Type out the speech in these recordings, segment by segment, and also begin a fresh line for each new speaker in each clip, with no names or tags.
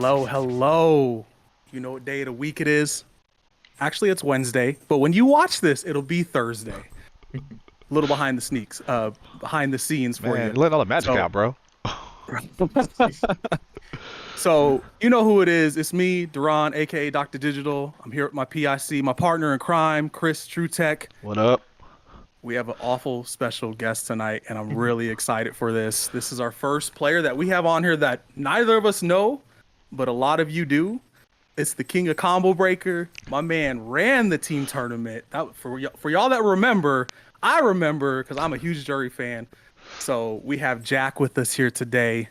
Hello, hello. You know what day of the week it is? Actually, it's Wednesday, but when you watch this, it'll be Thursday. A little behind the scenes for
Man,
you.
letting all the magic
So,
out, bro.
so you know who it is. It's me, Duran, aka Dr. Digital. I'm here with my PIC, my partner in crime, Chris TrueTech.
What up?
We have an awful special guest tonight, and I'm really excited for this. This is our first player that we have on here that neither of us know, but a lot of you do. It's the King of Combo Breaker. My man ran the team tournament. For y'all that remember, I remember because I'm a huge Juri fan. So we have Jack with us here today.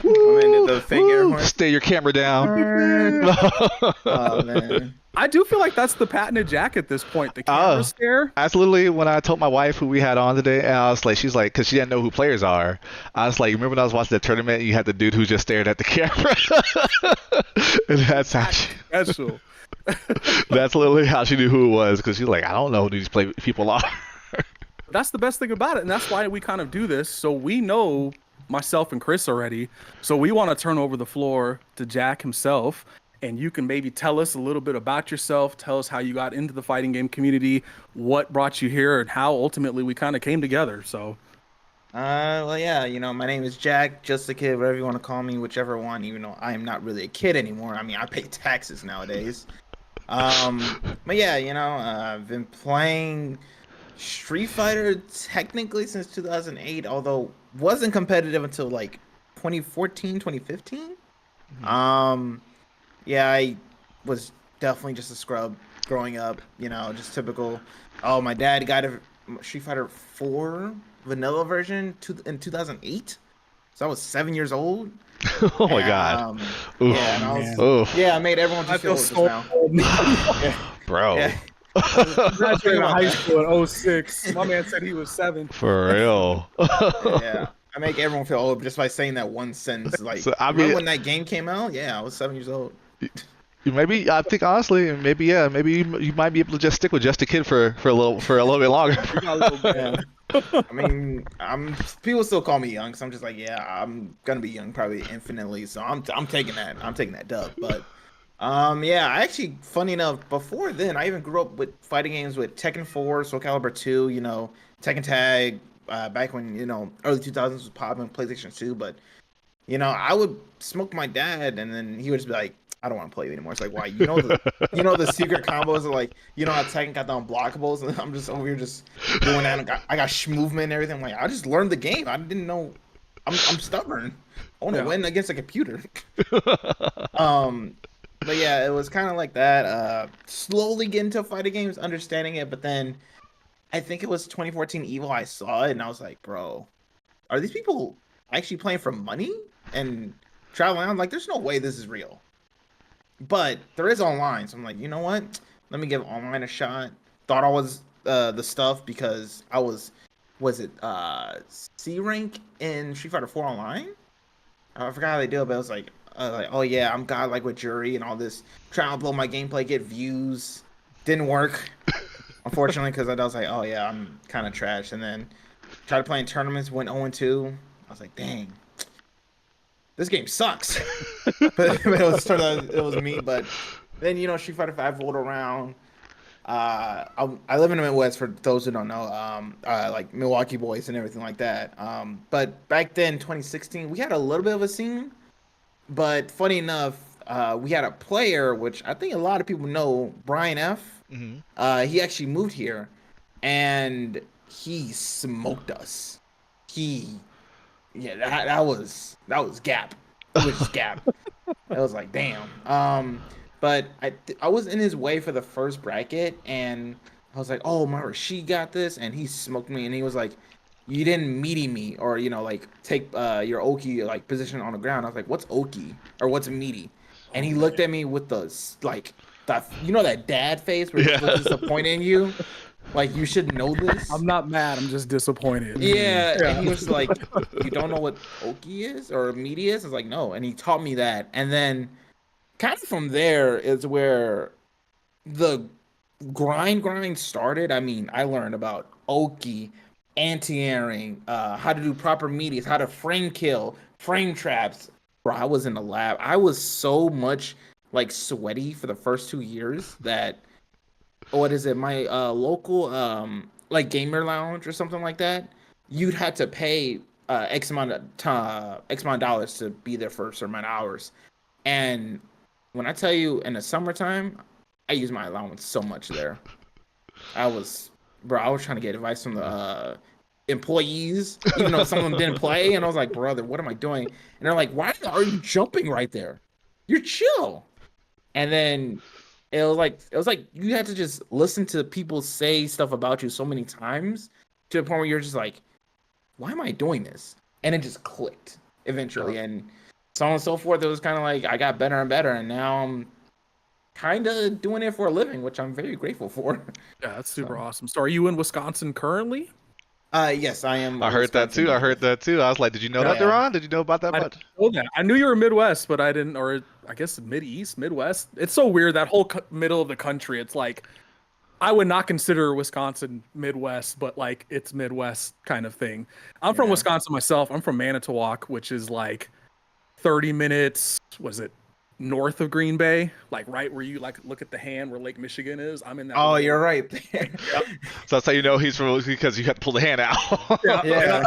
Woo, the fake air horn.
Stay your camera down.
Oh man.
I do feel like that's the patented Jack at this point. The camera stare.
That's literally when I told my wife who we had on today, and I was like, she's like, because she didn't know who players are. I was like, remember when I was watching the tournament, you had the dude who just stared at the camera? And that's how
Special.
that's literally how she knew who it was, because she's like, I don't know who these people are.
That's the best thing about it, and that's why we kind of do this. So we know myself and Chris already. So we want to turn over the floor to Jack himself, and you can maybe tell us a little bit about yourself. Tell us how you got into the fighting game community, what brought you here, and how ultimately we kind of came together. So,
Well, yeah, my name is Jack, JustAKidd, whatever you want to call me, whichever one. Even though I am not really a kid anymore. I mean, I pay taxes nowadays. But yeah, I've been playing Street Fighter technically since 2008, although wasn't competitive until like 2014, 2015. Yeah, I was definitely just a scrub growing up, just typical. Oh, my dad got a Street Fighter 4 vanilla version in 2008. So I was 7 years old.
Oh my God.
Yeah, and I made everyone just feel
so
now.
Bro.
Yeah.
graduated high school in 06. My man said he was 7.
For real.
Yeah. I make everyone feel old just by saying that one sentence. Like,
So,
remember when that game came out? Yeah, I was 7 years old.
Maybe I think honestly, maybe you might be able to just stick with JustAKidd for a little bit longer.
Yeah. I mean, people still call me young, so I'm just like, yeah, I'm gonna be young probably infinitely. So I'm taking that. I'm taking that dub. But yeah, I actually, funny enough, before then, I even grew up with fighting games with Tekken 4, Soul Calibur 2, Tekken Tag, back when early 2000s was popping, PlayStation 2. But I would smoke my dad, and then he would just be like, I don't want to play you anymore. It's like, why? The secret combos are like, how Tekken got the unblockables, and I'm just over here just doing that. I got movement and everything. I'm like, I just learned the game. I didn't know. I'm stubborn. I want to win against a computer. But yeah, it was kind of like that. Slowly get into fighting games, understanding it, but then I think it was 2014 Evo. I saw it and I was like, bro, are these people actually playing for money and traveling around? Like, there's no way this is real. But there is online, so I'm like, you know what? Let me give online a shot. Thought I was the stuff because I was it C rank in Street Fighter 4 online? I forgot how they do it, but it was like, oh yeah, I'm godlike with Juri and all this, trying to blow my gameplay, get views. Didn't work, unfortunately, because I was like, oh yeah, I'm kind of trash. And then tried playing tournaments, went 0-2. I was like, dang, this game sucks. But it was me. But then Street Fighter 5 rolled around. I live in the Midwest, for those who don't know, like Milwaukee boys and everything like that. But back then, 2016, we had a little bit of a scene. But funny enough, we had a player, which I think a lot of people know, Brian F.
Mm-hmm.
He actually moved here, and he smoked us. That was Gap. It was just Gap. It was like, damn. But I was in his way for the first bracket, and I was like, oh, my she got this, and he smoked me, and he was like, you didn't meaty me, or like take your Oki like position on the ground. I was like, what's Oki or what's meaty? And he looked at me with the like that that dad face where he's disappointed in you. Like, you should know this.
I'm not mad. I'm just disappointed.
Yeah. And he was like, you don't know what Oki is or meaty is? I was like, no. And he taught me that. And then kind of from there is where the grind started. I mean, I learned about Oki, anti-airing, how to do proper medias, how to frame kill, frame traps. Bro, I was in the lab. I was so much like sweaty for the first 2 years that what is it? My local like gamer lounge or something like that. You'd had to pay X amount of dollars to be there for a certain amount of hours. And when I tell you in the summertime, I use my allowance so much there. I was, bro, I was trying to get advice from the employees, even though some of them didn't play. And I was like, brother, what am I doing? And they're like, why are you jumping right there? You're chill. And then it was like you had to just listen to people say stuff about you so many times to the point where you're just like, why am I doing this? And it just clicked eventually. And so on and so forth. It was kind of like I got better and better. And now I'm kind of doing it for a living, which I'm very grateful for.
Yeah, that's super awesome. So are you in Wisconsin currently?
Yes, I am.
I heard that too. I heard that too. I was like, did you know that, Duran? Did you know about that
I
much?
didn't know that. I knew you were Midwest, but I didn't, or I guess Mid-East, Midwest. It's so weird, that whole middle of the country. It's like, I would not consider Wisconsin Midwest, but like it's Midwest kind of thing. I'm from Wisconsin myself. I'm from Manitowoc, which is like 30 minutes, was it north of Green Bay? Like right where you like look at the hand where Lake Michigan is. I'm in that.
Oh, you're right there.
Yep.
So that's how you know he's from, because you had to pull the hand out.
Yeah,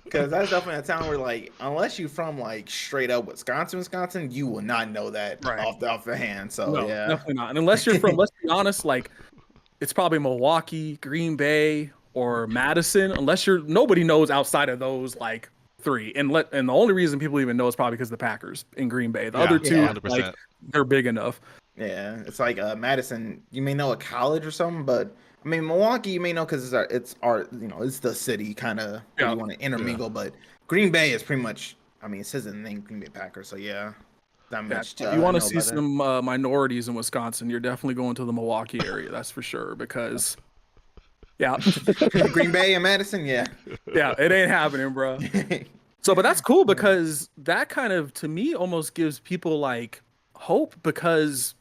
because that's definitely a town where, like, unless you're from like straight up Wisconsin, you will not know that off the hand. So
No,
yeah,
definitely not. And unless you're from, let's be honest, like it's probably Milwaukee, Green Bay, or Madison. Unless you're, nobody knows outside of those like three. And the only reason people even know is probably because of the Packers in Green Bay. The other two,
100%.
like they're big enough.
yeah. It's like Madison. You may know a college or something, but I mean Milwaukee, you may know because it's our it's the city kind of you want to intermingle. But Green Bay is pretty much. I mean, it says in the name Green Bay Packers, so yeah.
If you want to see some minorities in Wisconsin, you're definitely going to the Milwaukee area. That's for sure. Because,
Green Bay and Madison, yeah,
it ain't happening, bro. So, but that's cool because that kind of, to me, almost gives people like hope, because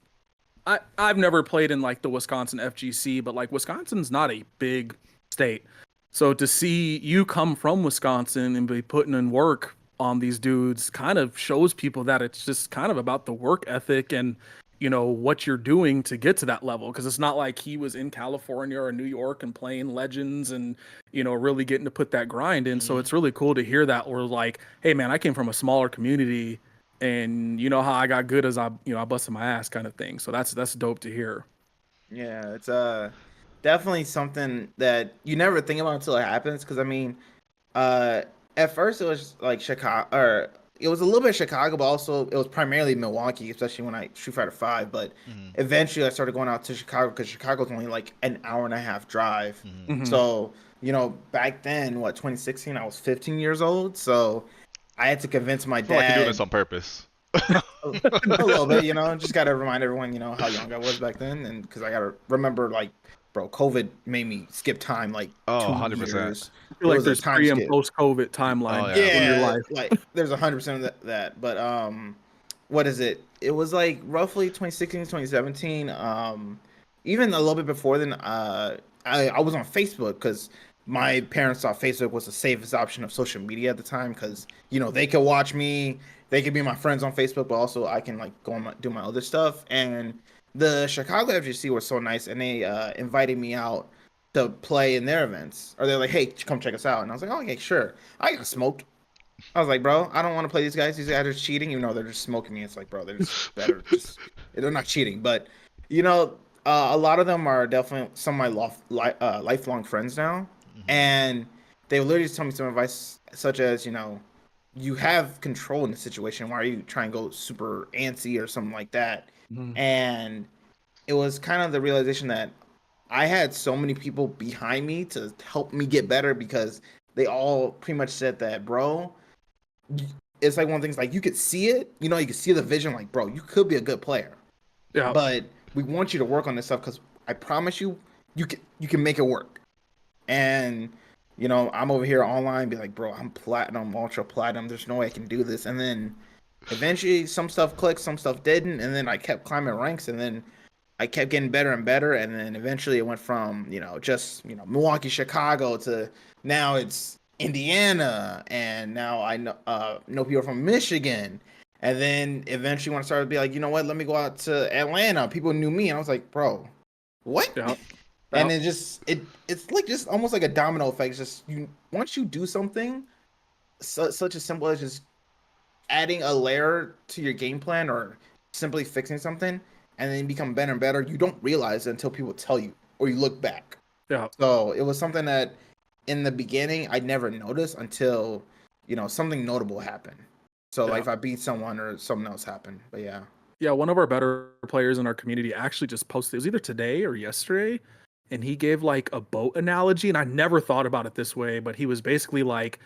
I've never played in like the Wisconsin FGC, but like Wisconsin's not a big state. So to see you come from Wisconsin and be putting in work on these dudes kind of shows people that it's just kind of about the work ethic and what you're doing to get to that level, because it's not like he was in California or New York and playing Legends and really getting to put that grind in. So it's really cool to hear that, or like, hey man, I came from a smaller community and how I got good as I busted my ass kind of thing. So that's dope to hear.
Yeah, it's definitely something that you never think about until it happens, because I mean at first it was like Chicago, or it was a little bit Chicago, but also it was primarily Milwaukee, especially when I Street Fighter 5. But eventually I started going out to Chicago because Chicago's only like an hour and a half drive. So, back then, 2016, I was 15 years old. So I had to convince my dad.
Like you're doing this on purpose.
A little bit, just got to remind everyone, how young I was back then. And because I got to remember, like, bro, COVID made me skip time like
100%.
years.
I feel like there's pre and post COVID timeline in your life.
Like there's 100% of that. But what is it? It was like roughly 2016, 2017. Even a little bit before then. I was on Facebook because my parents thought Facebook was the safest option of social media at the time, because they could watch me, they could be my friends on Facebook, but also I can like go and do my other stuff. And the Chicago FGC was so nice, and they invited me out to play in their events. Or they're like, hey, come check us out. And I was like, oh, okay, sure. I got smoked. I was like, bro, I don't want to play these guys. These guys are cheating, even though they're just smoking me. It's like, bro, they're just better. They're not cheating. But, a lot of them are definitely some of my lifelong friends now. And they literally just tell me some advice, such as, you have control in the situation. Why are you trying to go super antsy or something like that? And it was kind of the realization that I had so many people behind me to help me get better, because they all pretty much said that, bro, it's like one of the things, like, you could see it, you could see the vision, like, bro, you could be a good player. Yeah. But we want you to work on this stuff, because I promise you, you can make it work. And, I'm over here online, be like, bro, I'm platinum, ultra platinum. There's no way I can do this. And then eventually some stuff clicked, some stuff didn't. And then I kept climbing ranks. And then I kept getting better and better, and then eventually it went from just Milwaukee, Chicago to now it's Indiana, and now I know people from Michigan, and then eventually when I started to be like, you know what, let me go out to Atlanta. People knew me, and I was like, bro, what?
Yeah.
And
Yeah.
it's like just almost like a domino effect. It's just once you do something such as simple as just adding a layer to your game plan or simply fixing something and then you become better and better, you don't realize it until people tell you or you look back.
Yeah.
So it was something that in the beginning I never noticed until something notable happened. So
Yeah.
like if I beat someone or something else happened. But yeah.
Yeah, one of our better players in our community actually just posted, it was either today or yesterday, and he gave like a boat analogy, and I never thought about it this way, but he was basically like,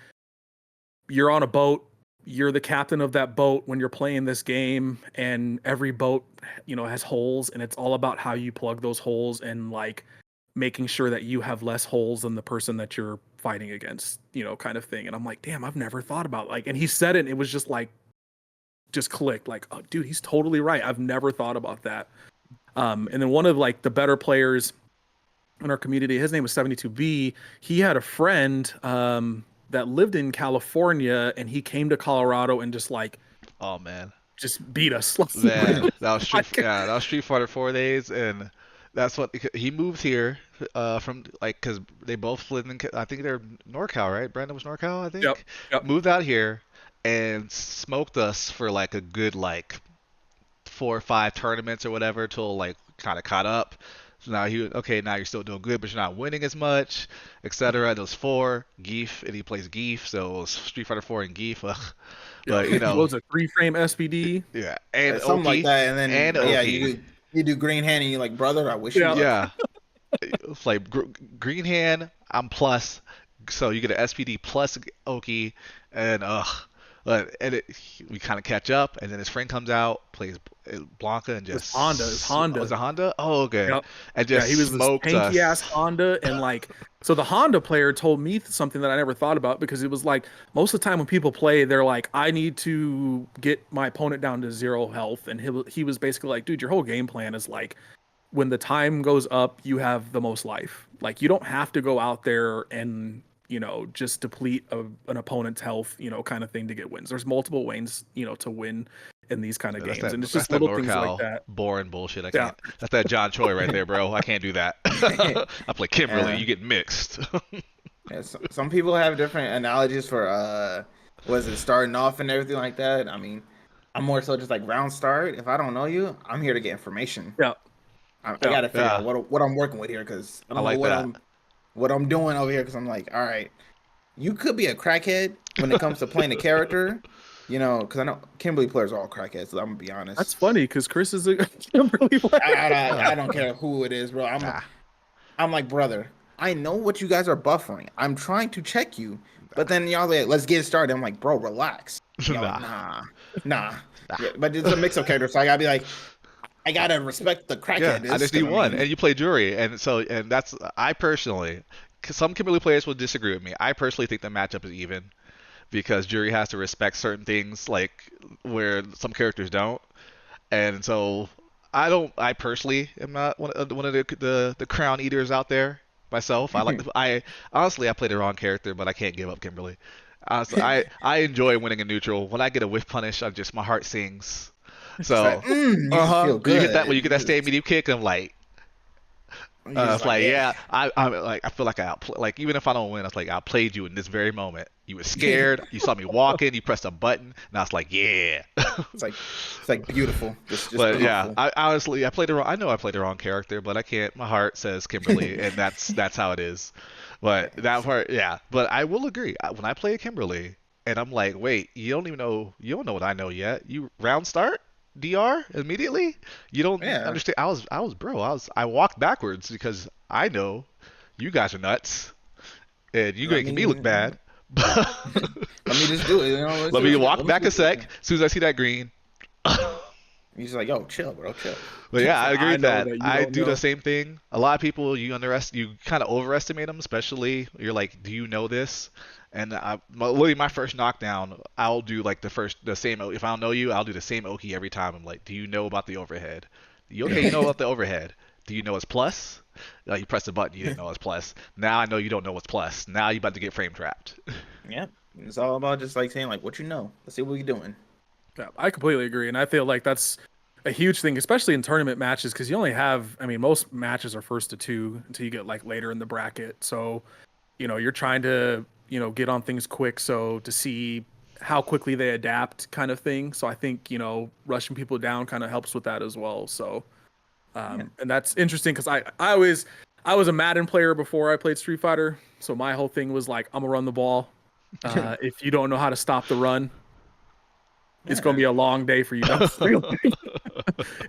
you're on a boat, you're the captain of that boat when you're playing this game, and every boat, has holes, and it's all about how you plug those holes and like making sure that you have less holes than the person that you're fighting against, kind of thing. And I'm like, damn, I've never thought about like, and he said it, and it was just like, just clicked like, oh dude, he's totally right. I've never thought about that. And then one of like the better players in our community, his name was 72B. He had a friend that lived in California, and he came to Colorado and just like
Oh man,
just beat us.
man, that was
Like,
that was Street Fighter 4 days, and that's what he moved here from, like, because they both lived in, I think they're NorCal, right? Brandon was NorCal, I think.
yep, yep.
Moved out here and smoked us for like a good like 4 or 5 tournaments or whatever till like kind of caught up. So now now you're still doing good, but you're not winning as much, etc. Those 4 Geef, and he plays Geef, so it was Street Fighter 4 and Geef. Ugh. But
What was a 3-frame SPD?
yeah, and
Something like
Oki,
that. And
and
then yeah,
Oki,
you do green hand and you're like, brother, I wish
Yeah.
you luck.
yeah. It's like green hand, I'm plus, so you get an SPD plus Oki, and we kind of catch up, and then his friend comes out, plays Blanca, and just
It's Honda.
Oh, is it Honda? Oh, okay.
Yep.
And
Yeah,
just
he was this
smoked
tanky ass
us.
Honda, and like, so the Honda player told me something that I never thought about, because it was like most of the time when people play, they're like, I need to get my opponent down to 0 health, and he was basically like, dude, your whole game plan is like, when the time goes up, you have the most life. Like, you don't have to go out there and just deplete an opponent's health, kind of thing to get wins. There's multiple ways, to win in these kind of
That's
games, and it's
that's
just
that
little things like
NorCal
that.
boring bullshit. I
Yeah.
can't. That's that John Choi right there, bro. I can't do that. I play Kimberly.
Yeah.
You get mixed.
Yeah, some people have different analogies for was it starting off and everything like that. I mean, I'm more so just like round start. If I don't know you, I'm here to get information.
Yeah.
I
Yeah.
got to figure
Yeah.
out what I'm working with here because I
I
don't know
like that.
what I'm doing over here because I'm like, all right, you could be a crackhead when it comes to playing a character, because I know Kimberly players are all crackheads. So I'm gonna be honest.
That's funny because Chris is a Kimberly player.
I don't care who it is, bro.
Ah,
I'm like, brother, I know what you guys are buffering. I'm trying to check you, but then y'all like, let's get started. I'm like, bro, relax. Y'all like, nah. Yeah, but it's a mix of characters, so I gotta be like, I gotta respect the
yeah,
crackhead.
I just need one, and you play Juri, and that's, I personally. 'Cause some Kimberly players will disagree with me. I personally think the matchup is even because Juri has to respect certain things like where some characters don't, and so I don't. I personally am not one of the crown eaters out there myself. I honestly I play the wrong character, but I can't give up Kimberly. Honestly, I enjoy winning a neutral. When I get a whiff punish, my heart sings.
It's
So,
like, you just feel
you
good.
get that when you get that stay medium kick. I'm like,
You're just
it's like, yeah, I'm like, I feel like like, even if I don't win, it's like I played you in this very moment. You were scared, you saw me walking, you pressed a button, and I was like, yeah.
it's like beautiful. Just
But yeah,
beautiful.
I honestly, I know I played the wrong character, but I can't. My heart says Kimberly, and that's how it is. But that part, yeah. But I will agree. When I play Kimberly, and I'm like, wait, you don't know what I know yet. You round start DR immediately. You don't
Yeah.
understand. I walked backwards because I know you guys are nuts, and you
I
making me look
mean,
bad.
Let me just do it.
Let me walk back a sec. As soon as I see that green.
He's like, yo, chill, bro, chill.
But yeah, I agree
I
with
know
that.
that you
I
don't
do
know.
the same thing. A lot of people you kind of overestimate them, especially you're like, do you know this? And literally my first knockdown, I'll do like the same. If I don't know you, I'll do the same Oki every time. I'm like, do you know about the overhead? You know about the overhead. Do you know it's plus? No, you press the button, you didn't know it's plus. Now I know you don't know what's plus. Now you about to get frame trapped.
Yeah, it's all about just like saying like what you know. Let's see what you're doing.
Yeah, I completely agree, and I feel like that's a huge thing, especially in tournament matches, because you only have, I mean, most matches are first to two until you get like later in the bracket. So, you're trying to, get on things quick. So to see how quickly they adapt, kind of thing. So I think rushing people down kind of helps with that as well. So, and that's interesting because I was a Madden player before I played Street Fighter. So my whole thing was like, I'm gonna run the ball. If you don't know how to stop the run, it's going to be a long day for you.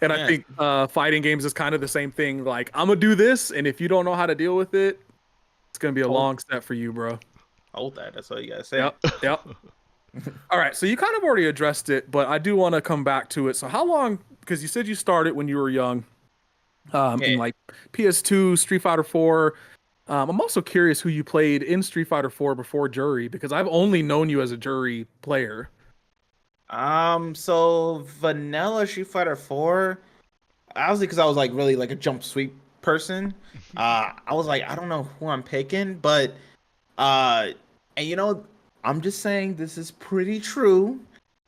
And I think fighting games is kind of the same thing. Like, I'm going to do this, and if you don't know how to deal with it, it's going to be a long step for you, bro.
Hold that. That's all you got to say.
Yep. All right, so you kind of already addressed it, but I do want to come back to it. So how long, because you said you started when you were young, in like PS2, Street Fighter 4. I'm also curious who you played in Street Fighter 4 before Juri, because I've only known you as a Juri player.
So vanilla Street Fighter 4, obviously because I was like really like a jump sweep person. I was like, I don't know who I'm picking, but and I'm just saying this is pretty true,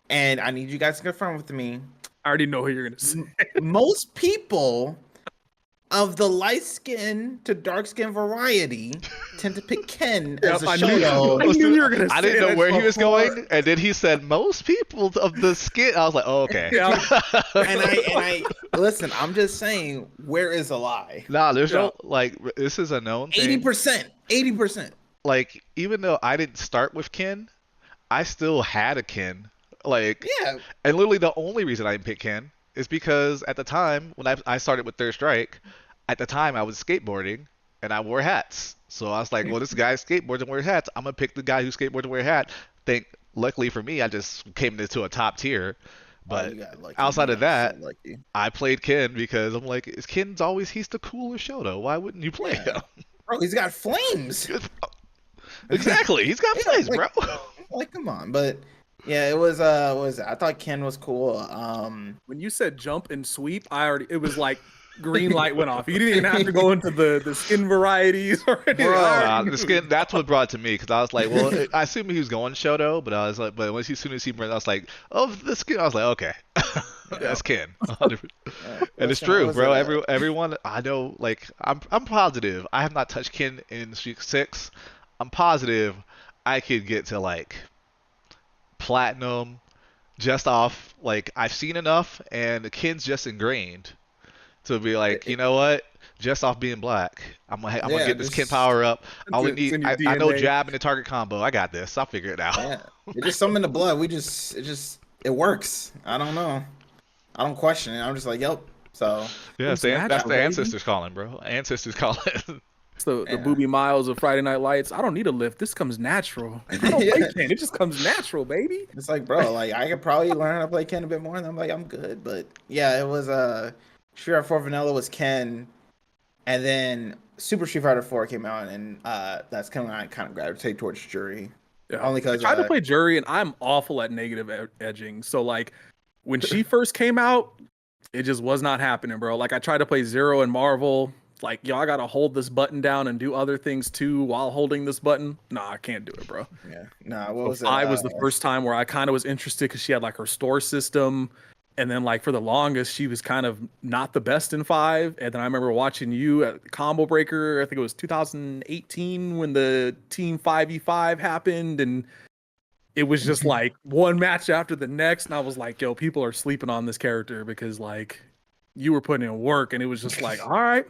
and I need you guys to confirm with me.
I already know who you're gonna say.
Most people of the light skin to dark skin variety tend to pick Ken as a Shoto.
I knew you were gonna say
I didn't know
that
where he was
before.
going, and then he said most people of the skin. I was like, oh, okay.
Yeah.
and I listen. I'm just saying, where is a lie?
Nah, there's no like. This is a known thing.
80%.
Like, even though I didn't start with Ken, I still had a Ken. Like,
Yeah.
And literally the only reason I didn't pick Ken is because at the time when I started with Third Strike, at the time I was skateboarding and I wore hats. So I was like, well, this guy skateboards and wears hats. I'm gonna pick the guy who skateboards and wears a hat. Luckily for me, I just came into a top tier. But outside of that, I played Ken because I'm like, he's the cooler Shoto. Why wouldn't you play him?
Bro, he's got flames.
Exactly, he's got flames, bro.
Like, come on, but yeah, it was I thought Ken was cool.
When you said jump and sweep, it was like green light went off. You didn't even have to go into the skin varieties or anything.
The skin, that's what brought it to me, because I was like, well, I assumed he was going Shoto, but I was like, but as soon as he brought, I was like, oh, the skin, I was like, okay, that's Ken. And it's true, bro. Everyone I know, like, I'm positive. I have not touched Ken in Street 6. I'm positive I could get to like platinum just off, like, I've seen enough, and the Ken's just ingrained to be like, you know what? Just off being black, I'm gonna get this Ken power up. I know jab and the target combo. I got this. I'll figure it out.
Yeah, it's just something in the blood. It works. I don't know. I don't question it. I'm just like, yep. So
yeah, that's the ancestors calling, bro. Ancestors calling.
It's the Booby Miles of Friday Night Lights. I don't need a lift. This comes natural. I don't play Ken. It just comes natural, baby.
It's like, bro, like I could probably learn how to play Ken a bit more, and I'm like, I'm good. But yeah, it was Street Fighter 4 Vanilla was Ken, and then Super Street Fighter 4 came out, and that's kind of when I kind of gravitate towards Juri.
Yeah.
Only because
I tried to play Juri, and I'm awful at negative edging. So like when she first came out, it just was not happening, bro. Like I tried to play Zero and Marvel. Like, yo, I gotta hold this button down and do other things too while holding this button. Nah, I can't do it, bro.
Yeah, nah. What was it?
5 was the first time where I kind of was interested because she had like her store system, and then like for the longest she was kind of not the best in 5. And then I remember watching you at Combo Breaker. I think it was 2018 when the Team 5v5 happened, and it was just like one match after the next, and I was like, yo, people are sleeping on this character because like you were putting in work, and it was just like, all right.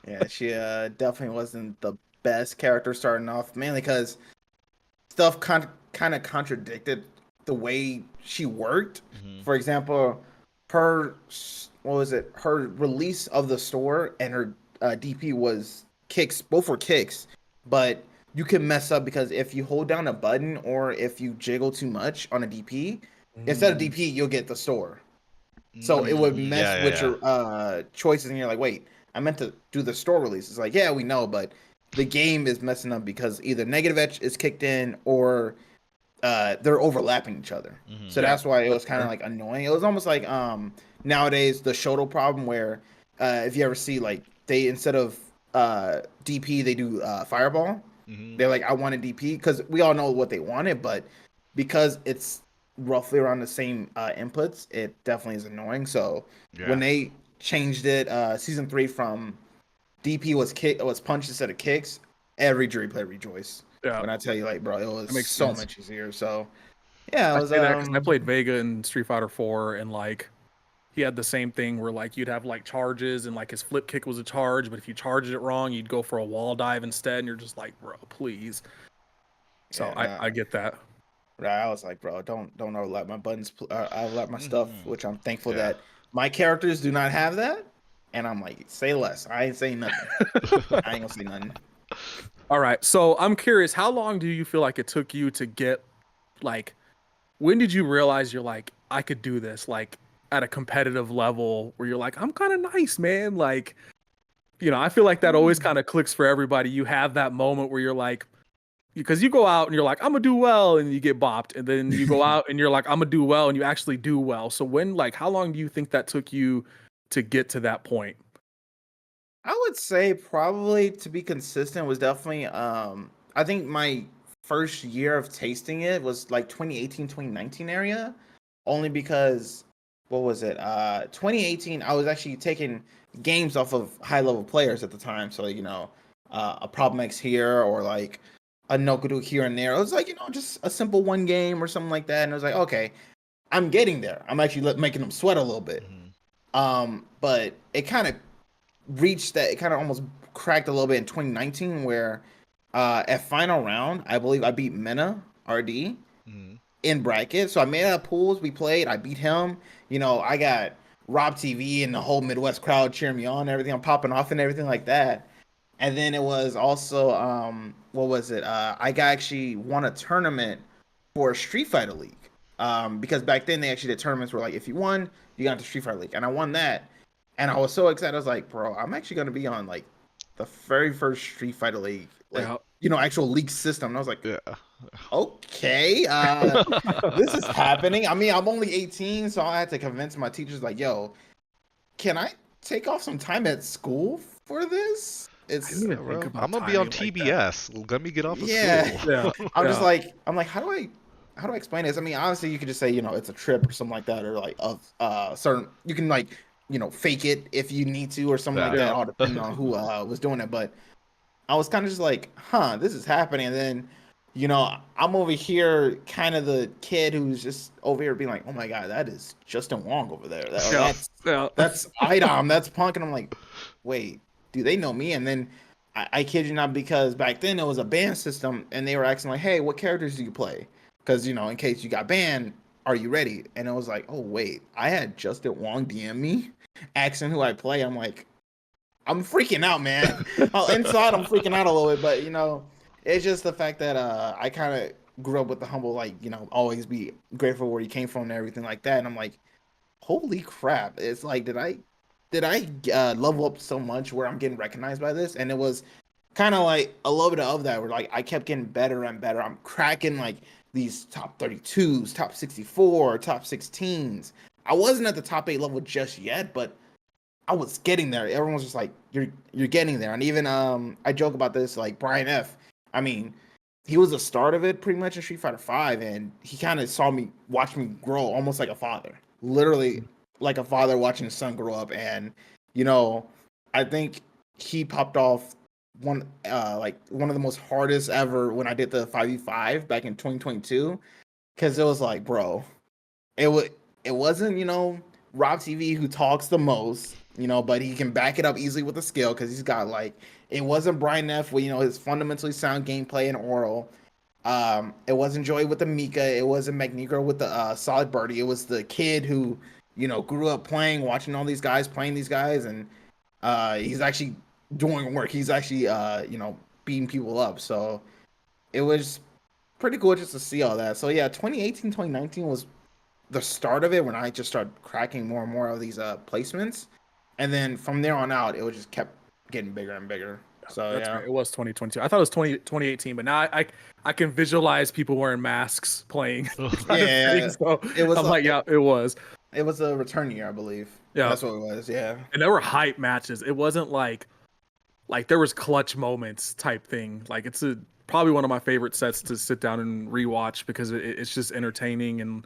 Yeah, she definitely wasn't the best character starting off, mainly because stuff kind of contradicted the way she worked. For example, her release of the store and her DP was kicks, both were kicks, but you can mess up because if you hold down a button or if you jiggle too much on a DP, instead of DP, you'll get the store. So it would mess with your choices, and you're like, wait, I meant to do the store release. It's like, yeah, we know, but the game is messing up because either negative edge is kicked in or they're overlapping each other.
Mhm.
So
Yeah,
that's why it was
that's
kind of
fair.
like annoying. It was almost like nowadays the Shoto problem where if you ever see like they instead of DP they do fireball.
Mhm.
They're like I wanted DP because we all know what they wanted, but because it's roughly around the same inputs, it definitely is annoying. So when
Yeah.
they changed it season 3 from DP was punch instead of kicks, every Jury player rejoiced.
Yeah,
When I tell you, like, bro, it was
that makes
so
sense.
much easier. So yeah, it
I
was
say that because I played Vega in Street Fighter 4, and like he had the same thing where like you'd have like charges, and like his flip kick was a charge, but if you charged it wrong, you'd go for a wall dive instead, and you're just like, bro, please. So
yeah,
I get that.
right. I was like, bro, don't overlap my buttons. Overlap my stuff,
Mhm.
which I'm thankful
Yeah.
that my characters do not have that. And I'm like, say less. I ain't saying nothing. I ain't gonna say nothing.
All right, so I'm curious, how long do you feel like it took you to get like when did you realize you're like I could do this like at a competitive level where you're like I'm kind of nice, man, like I feel like that always kind of clicks for everybody. You have that moment where you're like because you go out and you're like I'm gonna do well and you get bopped, and then you go out and you're like I'm gonna do well and you actually do well. So when like how long do you think that took you to get to that point?
I would say probably to be consistent was definitely I think my first year of tasting it was like 2018 2019 area only because what was it 2018 I was actually taking games off of high level players at the time, so a Problem X here or like a Nokudu here and there. It was like just a simple one game or something like that, and it was like okay, I'm getting there. I'm actually making them sweat a little bit.
Mhm.
But it kind of reached that, it kind of almost cracked a little bit in 2019 where at final round I believe I beat Mena RD
Mhm.
in bracket. So I made out pools, we played, I beat him. I got Rob TV and the whole Midwest crowd cheering me on and everything. I'm popping off and everything like that. And then it was also what was it I got actually won a tournament for Street Fighter League, because back then they actually did tournaments where like if you won you got into Street Fighter League, and I won that. And I was so excited. I was like, bro, I'm actually gonna be on like the very first Street Fighter League, like
Yeah.
actual league system. And I was like,
Yeah.
okay, this is happening. I mean, I'm only 18, so I had to convince my teachers, like, yo, can I take off some time at school for this?
I didn't
It's
even
Yeah,
think
bro.
about
I'm gonna be on
timing like that.
TBS. Let me get off of
yeah.
school.
Yeah. Yeah.
I'm like, how do I explain this? I mean, honestly, you could just say, it's a trip or something like that, or like of certain. You can like, fake it if you need to, or something like
Yeah.
that,
Yeah.
all depending on who was doing it. But I was kind of just like, huh, this is happening. And then, I'm over here, kind of the kid who's just over here being like, oh my god, that is Justin Wong over there. Or
Yeah.
that's
Yeah.
that's Idom, that's Punk, and I'm like, wait, do they know me? And then I kid you not, because back then it was a ban system, and they were asking like, hey, what characters do you play? Because in case you got banned, are you ready? And it was like, oh wait, I had Justin Wong DM me, asking who I play. I'm like, I'm freaking out, man. Inside, I'm freaking out a little bit, but it's just the fact that I kind of grew up with the humble, like always be grateful where you came from and everything like that. And I'm like, holy crap! It's like, did I level up so much where I'm getting recognized by this? And it was kind of like a little bit of that, where like I kept getting better and better. I'm cracking like these top 32s, top 64, top 16s. I wasn't at the top 8 level just yet, but I was getting there. Everyone was just like, "You're getting there." And even I joke about this, like Brian F. I mean, he was the start of it pretty much in Street Fighter Five, and he kind of watch me grow, almost like a father, literally like a father watching his son grow up. And you know, I think he popped off one of the most hardest ever when I did the 5v5 back in 2022, because it was like, bro, it was it wasn't Rob TV who talks the most, but he can back it up easily with a skill because he's got like, it wasn't Brian F with his fundamentally sound gameplay and oral. It wasn't Joey with the Mika. It wasn't Magneto with the solid birdie. It was the kid who grew up playing, watching all these guys playing these guys, and he's actually doing work. He's actually beating people up. So it was pretty cool just to see all that. So yeah, 2018, 2019 was the start of it when I just started cracking more and more of these placements, and then from there on out, it was just kept getting bigger and bigger. So
That's
yeah,
right. It was 2022. I thought it was 2018, but now I can visualize people wearing masks playing kind of thing.
yeah.
So
It was
I'm like, yeah, it was.
it was a return year, I believe.
Yeah.
That's what it was. Yeah.
And there were hype matches. It wasn't like there was clutch moments type thing. Like it's probably one of my favorite sets to sit down and rewatch because it's just entertaining and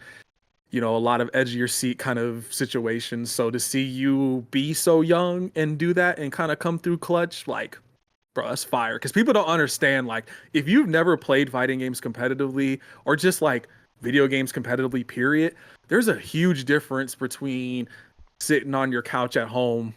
a lot of edge of your seat kind of situations. So to see you be so young and do that and kind of come through clutch, like, bro, that's fire. Because people don't understand, like, if you've never played fighting games competitively or just like video games competitively, period, there's a huge difference between sitting on your couch at home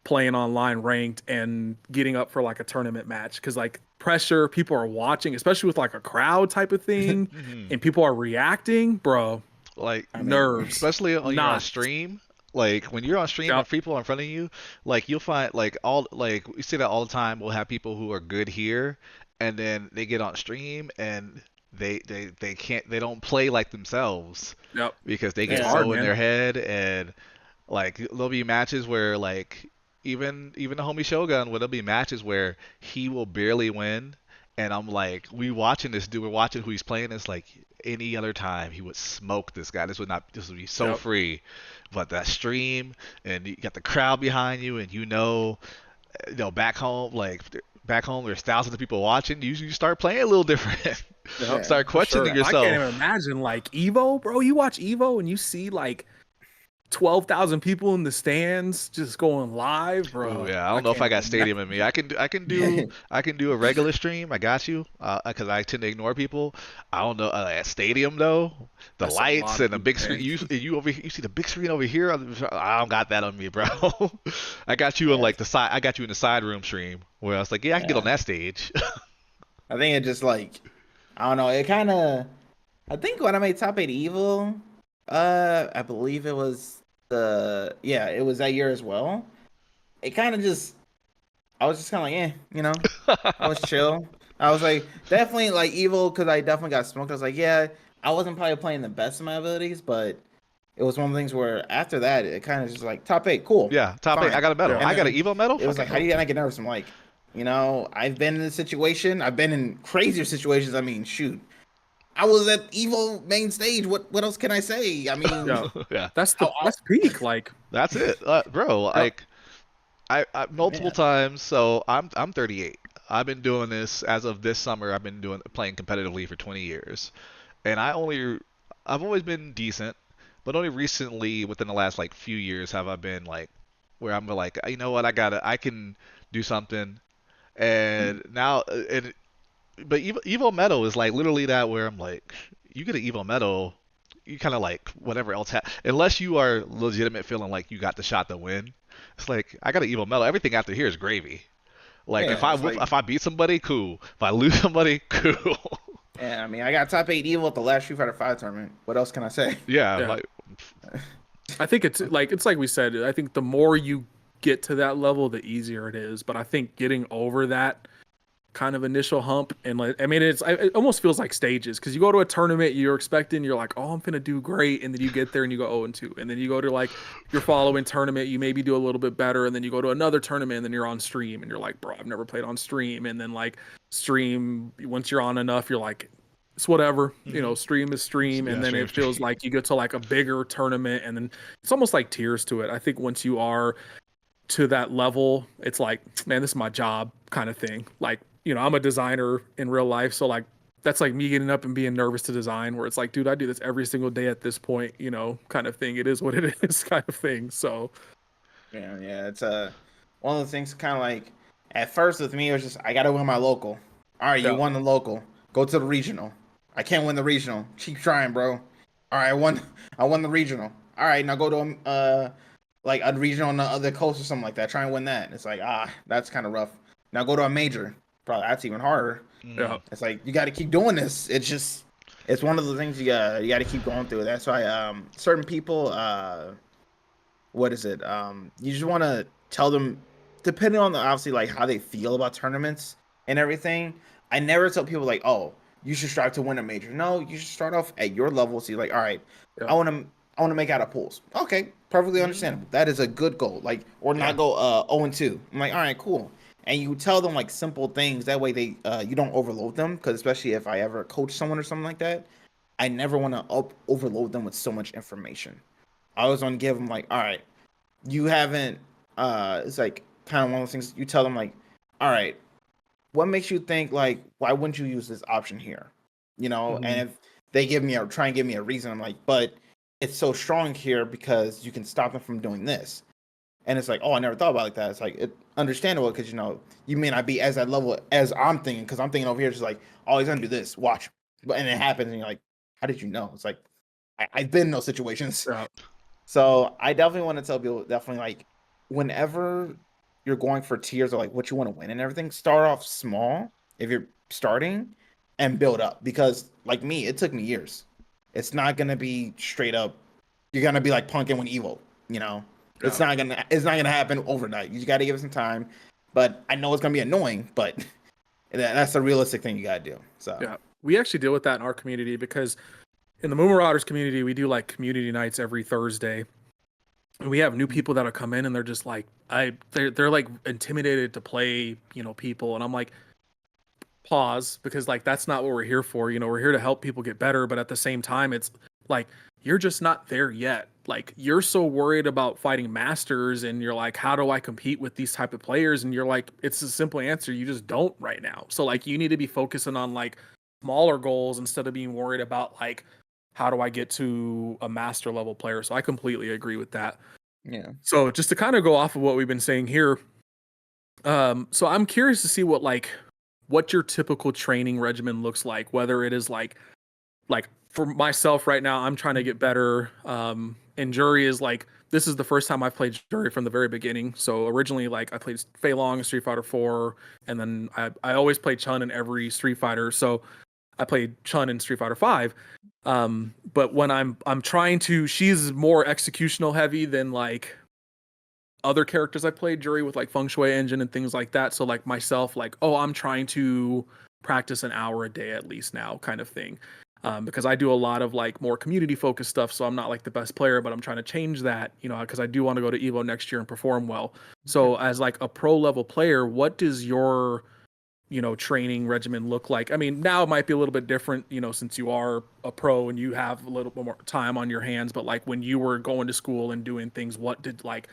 playing online ranked and getting up for like a tournament match because like pressure, people are watching, especially with like a crowd type of thing,
Mhm.
and people are reacting, bro.
Like,
I mean,
Nerves,
especially when you're on
not.
stream. Like when you're on stream
Yep.
and people in front of you, like you'll find like all like we see that all the time. We'll have people who are good here, and then they get on stream and they can't they don't play like themselves
Yep.
because they
It's
get
yeah.
hard,
so in
man.
their head. And like there'll be matches where like even the homie Shogun, where there'll be matches where he will barely win, and I'm like, we watching this dude, we're watching who he's playing. It's like any other time he would smoke this guy. This would be so
Yep.
free. But that stream and you got the crowd behind you, and back home back home there's thousands of people watching. You start playing a little different.
Yep.
Yeah.
Start
For
questioning
sure. I can't even
yourself.
imagine like Evo, bro. You watch Evo and you see like 12,000 people in the stands just going live,
Ooh,
bro.
yeah, I
I
don't know if
can't
I got
even
stadium in me. I can do a regular stream. I got you. Because I tend to ignore people. I don't know at stadium though. The
That's a
lights
lot of
and the
people,
big screen.
man.
You see the big screen over here. I don't got that on me, bro. I got you in
Yeah.
like the side. I got you in the side room stream where I was like, yeah, I can get on
Yeah.
that stage.
I think it just like I don't know. It kind of. I think when I made top eight evil, I believe it was it was that year as well. It kind of just I was just kind of like, I was chill. I was like, definitely like evil because I definitely got smoked. I was like, yeah, I wasn't probably playing the best of my abilities, but it was one of the things where after that, it kind of just like top eight, cool,
Yeah, top eight. I
fine.
got a medal.
Yeah.
And
I got an
then
Evo medal.
it was
Fucking
like, how do
dope.
you not get nervous? I'm like, I've been in this situation. I've been in crazier situations. I mean, shoot, I was at Evo main stage. What else can I say? I
Yeah.
mean,
Yeah,
That's peak. Like,
that's it, bro.
yep.
Like I multiple
man,
times. So I'm 38. I've been doing this as of this summer. I've been playing competitively for 20 years, and I've always been decent, but only recently within the last like few years have I been like where I'm like, you know what, I can do something. And now but Evo Medal is like literally that where I'm like, you get an Evo Medal, you kind of like whatever else unless you are legitimate feeling like you got the shot to win. It's like I got an Evo Medal. Everything after here is gravy. Like
yeah, it's like,
if I beat somebody, cool. If I lose somebody, cool.
yeah. I mean, I got top eight Evo at the last Street Fighter 5 tournament. What else can I say?
Yeah,
Yeah.
like
I think it's like we said, I think the more you get to that level, the easier it is. But I think getting over that kind of initial hump and like I mean it almost feels like stages because you go to a tournament you're like, oh, I'm gonna do great, and then you get there and you go 0-2, and then you go to like your following tournament, you maybe do a little bit better, and then you go to another tournament and then you're on stream and you're like, bro, I've never played on stream, and then like stream, once you're on enough, you're like, it's whatever, stream is stream,
yeah,
and then
stream,
it feels
stream.
like you get to like a bigger tournament, and then it's almost like tiers to it. I think once you are to that level, it's like, man, this is my job kind of thing. Like, I'm a designer in real life. So like, that's like me getting up and being nervous to design, where it's like, dude, I do this every single day at this point, kind of thing. It is what it is kind of thing. So
Yeah. It's one of the things kind of like at first with me it was just I gotta win my local. All right, you
yeah,
won the local. Go to the regional. I can't win the regional. Keep trying, bro. All right, I won the regional. All right, now go to like a regional on the other coast or something like that. Try and win that. It's like, that's kind of rough. Now go to a major. Probably that's even harder.
yeah,
It's like you got to keep doing this. It's one of the things you got to keep going through. That's why certain people what is it? You just want to tell them, depending on obviously like how they feel about tournaments and everything. I never tell people like, oh, you should strive to win a major. No, you should start off at your level. So you're like, all right,
yeah,
I want to make out of pools. Okay, perfectly understandable. That is a good goal. Like, or not go 0-2. I'm like, all right, cool. and you tell them like simple things. That way they you don't overload them. Because especially if I ever coach someone or something like that, I never want to overload them with so much information. I always want to give them like, all right, you haven't. It's like kind of one of those things. You tell them like, all right, what makes you think like why wouldn't you use this option here? You know,
Mhm.
and if they try and give me a reason, I'm like, but it's so strong here because you can stop them from doing this. And it's like, oh, I never thought about it like that. It's like it understandable because you know you may not be as that level as I'm thinking because I'm thinking over here just like, oh, he's gonna do this, watch, but and it happens and you're like, how did you know? It's like I've been in those situations.
Yeah.
So I definitely want to tell people definitely like whenever you're going for tiers or like what you want to win and everything, start off small if you're starting and build up because like me, it took me years. It's not gonna be straight up. You're gonna be like punking when evil, you know.
Yeah.
It's not gonna happen overnight. You got to give it some time. But I know it's gonna be annoying, but that's a realistic thing you gotta do. So
Yeah. We actually deal with that in our community because in the Marauders community, we do like community nights every Thursday. And we have new people that'll come in and they're just like, they're like intimidated to play, you know, people. And I'm like, pause, because like that's not what we're here for. You know, we're here to help people get better, but at the same time, it's like you're just not there yet. Like you're so worried about fighting masters and you're like, how do I compete with these type of players? And you're like, it's a simple answer, you just don't right now. So like you need to be focusing on like smaller goals instead of being worried about like how do I get to a master level player. So I completely agree with that.
yeah.
So just to kind of go off of what we've been saying here, so I'm curious to see what your typical training regimen looks like, whether it is like for myself right now, I'm trying to get better. And Juri is like, this is the first time I've played Juri from the very beginning. So originally, like I played Fei Long in Street Fighter 4, and then I always play Chun in every Street Fighter. So I played Chun in Street Fighter 5. But when I'm trying to, she's more executional heavy than like other characters I played, Juri with like Feng Shui Engine and things like that. So like myself, like, oh, I'm trying to practice an hour a day at least now, kind of thing. Because I do a lot of like more community focused stuff, so I'm not like the best player, but I'm trying to change that, you know, because I do want to go to Evo next year and perform well. So as like a pro level player, what does your, you know, training regimen look like? I mean, now it might be a little bit different, you know, since you are a pro and you have a little bit more time on your hands. But like when you were going to school and doing things, what did like,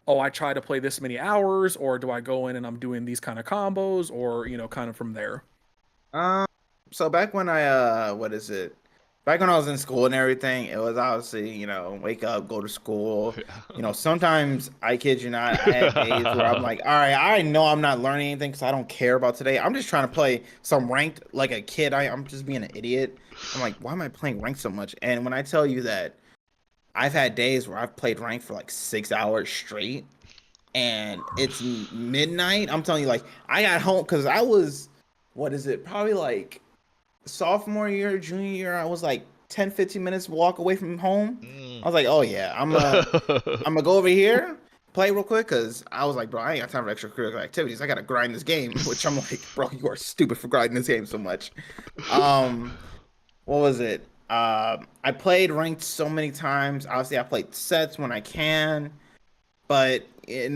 oh, I try to play this many hours, or do I go in and I'm doing these kind of combos, or you know, kind of from there?
Um. So back when I what is it? Back when I was in school and everything, it was obviously wake up, go to school. Sometimes I kid you not, I had days where I'm like, all right, I know I'm not learning anything because I don't care about today. I'm just trying to play some ranked like a kid. I'm just being an idiot. I'm like, why am I playing ranked so much? And when I tell you that I've had days where I've played ranked for like 6 hours straight, and it's midnight. I'm telling you, like I got home because I was, what is it? Probably like sophomore year, junior year. I was like 10, 15 minutes walk away from home. I was like, oh yeah, I'm gonna go over here, play real quick, because I was like, bro, I ain't got time for extracurricular activities. I gotta grind this game, which I'm like, bro, you are stupid for grinding this game so much. What was it? I played ranked so many times. Obviously, I played sets when I can, but it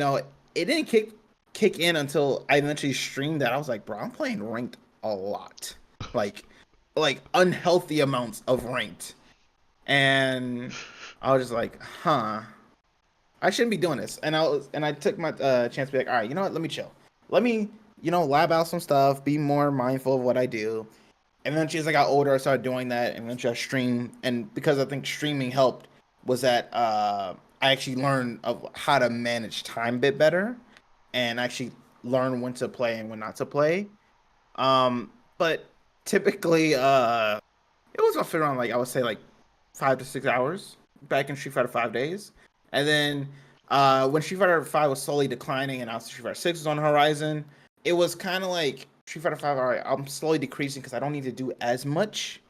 didn't kick in until I eventually streamed that. I was like, bro, I'm playing ranked a lot, like unhealthy amounts of ranked, and I was just like, huh, I shouldn't be doing this. And I took my chance to be like, all right, you know what? Let me chill. Let me lab out some stuff, be more mindful of what I do. And then as I got older, I started doing that, and eventually I stream. And because I think streaming helped, was that I actually learned of how to manage time a bit better, and actually learn when to play and when not to play. But typically, it was roughly around like I would say like 5 to 6 hours back in Street Fighter 5 days, and then when Street Fighter 5 was slowly declining and also Street Fighter 6 was on the horizon, it was kind of like Street Fighter 5. All right, I'm slowly decreasing because I don't need to do as much.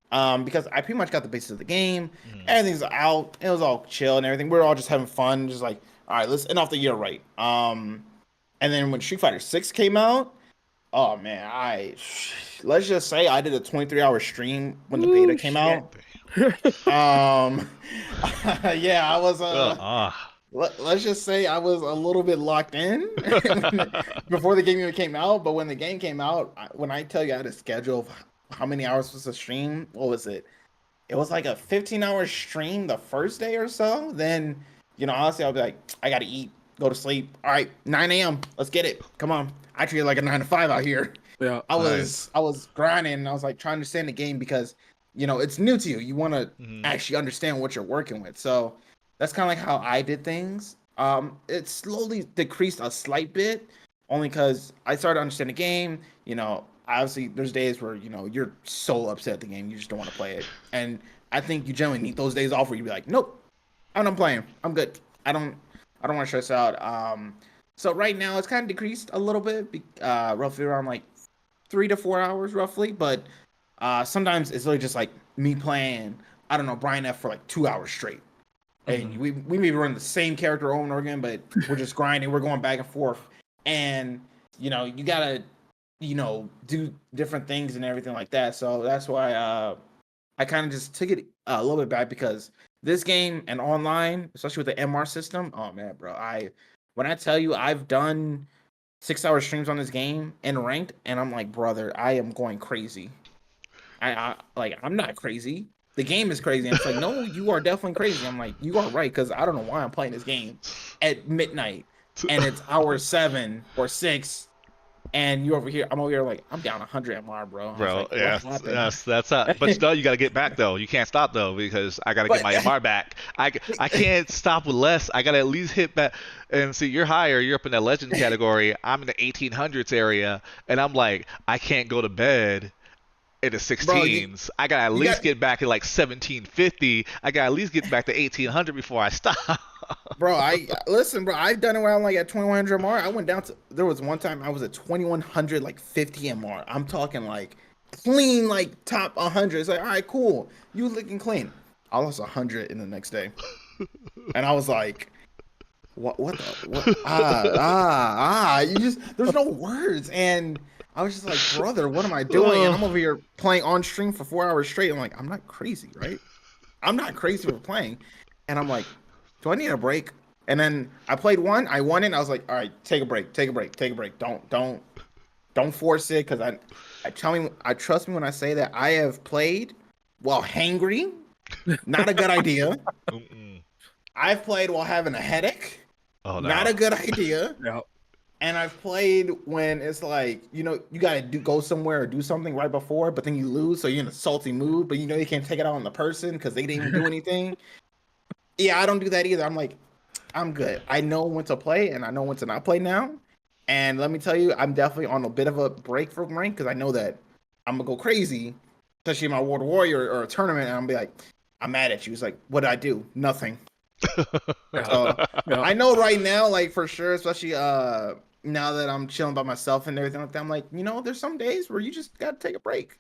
Because I pretty much got the basis of the game. Everything's out. It was all chill and everything. We were all just having fun, just like, all right, let's end off the year right. And then when Street Fighter 6 came out, oh man, let's just say I did a 23-hour stream when the beta came out. Yeah, I was let's just say I was a little bit locked in before the game even came out. But when the game came out, when I tell you I had a schedule of how many hours was a stream, what was it? It was like a 15-hour stream the first day or so. Then, honestly, I'll be like, I gotta eat, go to sleep. All right, 9 a.m. Let's get it. Come on. I treat it like a 9 to 5 out here.
Yeah.
I
Nice.
was grinding and I was like trying to understand the game because it's new to you. You want to actually understand what you're working with. So that's kind of like how I did things. It slowly decreased a slight bit, only because I started to understand the game. Obviously there's days where you're so upset at the game you just don't want to play it, and I think you generally need those days off where you be like, nope, I'm not playing. I'm good. I don't want to stress out. So right now it's kind of decreased a little bit, roughly around like 3 to 4 hours roughly, but sometimes it's really just like me playing, I don't know, Brian F for like 2 hours straight. And we may be running the same character over and over again, but we're just grinding, we're going back and forth. And you gotta, do different things and everything like that. So that's why I kind of just took it a little bit back, because this game and online, especially with the MR system, oh man, bro, when I tell you I've done 6 hour streams on this game and ranked, and I'm like, brother, I am going crazy. I'm not crazy. The game is crazy. And it's like, no, you are definitely crazy. I'm like, you are right, because I don't know why I'm playing this game at midnight and it's hour 7 or 6, and I'm over here like, I'm down 100 MR, bro.
Bro,
Like,
yeah, that's but you gotta get back though. You can't stop though, because I gotta get my MR back. I can't stop with less. I gotta at least hit back. And see, you're higher. You're up in that legend category. I'm in the 1800s area, and I'm like, I can't go to bed in the 16s. I gotta at least get back at like 1750. I gotta at least get back to 1800 before I stop.
Bro, listen, bro. I've done it when I'm like at 2100 MR. I went down to, there was one time I was at 2100 like 50 MR. I'm talking like clean, like top 100. It's like, all right, cool. You looking clean. I lost 100 in the next day, and I was like, what the what? There's no words, and I was just like, brother, what am I doing? And I'm over here playing on stream for 4 hours straight. I'm like, I'm not crazy, right? I'm not crazy for playing, and I'm like, do I need a break? And then I played one, I won it, and I was like, all right, take a break. Don't force it, because I trust me when I say that I have played while hangry. Not a good idea. I've played while having a headache.
Oh, no.
Not a good idea.
Yeah.
And I've played when it's like, you gotta go somewhere or do something right before, but then you lose, so you're in a salty mood, but you can't take it out on the person because they didn't even do anything. Yeah, I don't do that either. I'm like, I'm good. I know when to play and I know when to not play now. And let me tell you, I'm definitely on a bit of a break from rank, because I know that I'm gonna go crazy, especially in my World Warrior or a tournament, and I'm gonna be like, I'm mad at you. It's like, what did I do? Nothing. So, I know right now, like for sure, especially now that I'm chilling by myself and everything like that, I'm like, there's some days where you just gotta take a break.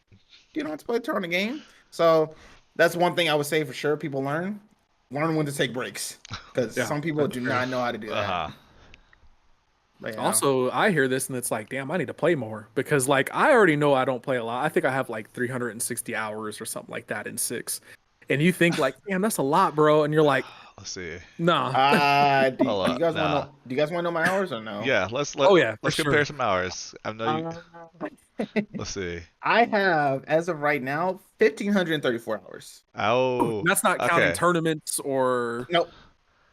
You don't have to play a tournament game. So that's one thing I would say for sure. People learn when to take breaks, because some people do not know how to do that. But,
Also, I hear this and it's like, damn, I need to play more, because like I already know I don't play a lot. I think I have like 360 hours or something like that in 6. And you think like, damn, that's a lot, bro. And you're like,
let's see.
Nah.
Do you guys want to know my hours or no?
Yeah, let's compare some hours. I know let's see.
I have, as of right now, 1,534 hours.
Oh,
that's not counting
okay.
tournaments or
Nope.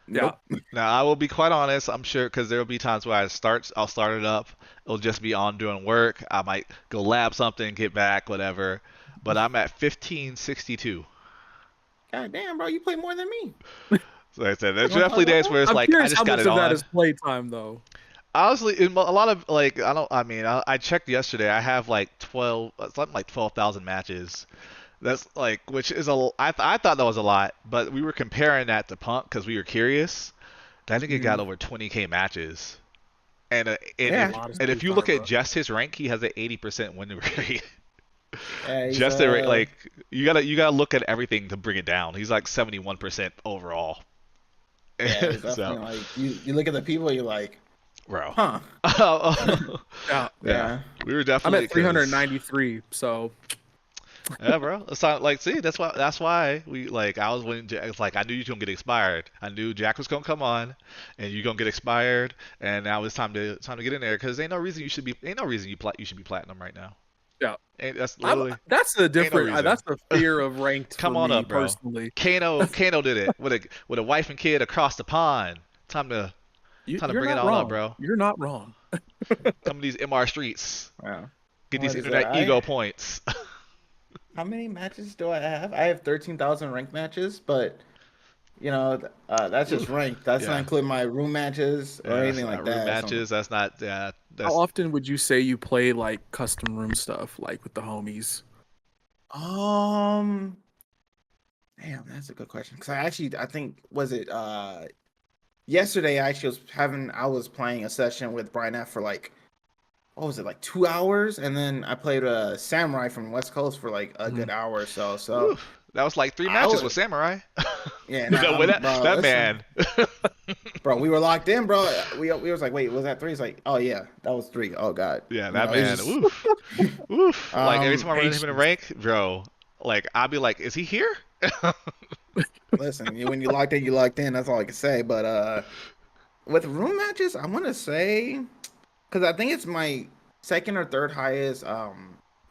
Yeah.
Now I will be quite honest. I'm sure, because there will be times where I'll start it up. It'll just be on doing work. I might go lab something, get back, whatever. But I'm at 1562.
God damn, bro, you play more than me.
So like I said, there's definitely days where it's
I'm
like,
curious
I just
how
got
much
it
of that
on.
is playtime though.
Honestly, in a lot of like, I checked yesterday. I have like something like 12,000 matches. That's like, which is I thought that was a lot, but we were comparing that to Punk because we were curious. I think it got over 20k matches. And if you look at just his rank, he has an 80% win rate. Just the rate, like you gotta look at everything to bring it down. He's like 71% overall.
Yeah, so, like you look at the people, you're like,
bro,
huh?
Yeah.
We were definitely.
I'm at 393, so
Yeah, bro. It's not like, see, that's why we like I was when it's like I knew you was gonna get expired. I knew Jack was gonna come on, and you gonna get expired, and now it's time to get in there because ain't no reason you should be platinum right now.
Yeah.
Ain't that's
I'm,
literally
that's a
ain't no
different.
reason.
That's the fear of ranked for
Come on
me
up, bro.
personally.
Kano did it with a wife and kid across the pond. Time to time to
You're
bring it
not
on up,
wrong.
bro.
You're not wrong.
Come to these MR streets.
Wow.
Get these
What is it?
internet ego points.
How many matches do I have? I have 13,000 ranked matches, but that's just ranked. That's not
Yeah.
including my room matches or
Yeah, that's
anything like
not room
that. So,
matches. That's not. Yeah,
How
that's.
often would you say you play like custom room stuff, like with the homies?
um, damn, that's a good question. Because I think was it yesterday? I actually I was playing a session with Brian F for like what was it like 2 hours, and then I played a samurai from West Coast for like a
Mhm.
good hour or so. So
Whew, that was like three
I
matches
would,
with Samurai.
yeah,
that,
nah,
way that,
bro,
that
listen.
man.
Bro, we were locked in, bro. We was like, wait, was that three? It's like, oh yeah, that was three. Oh god,
Yeah, that
it's
man.
just
Oof. Oof. Like every time I run into him in a
Patience.
rank, bro, like I'll be like, is he here?
listen. When you locked in, you locked in. That's all I can say. But with room matches, I want to say because I think it's my second or third highest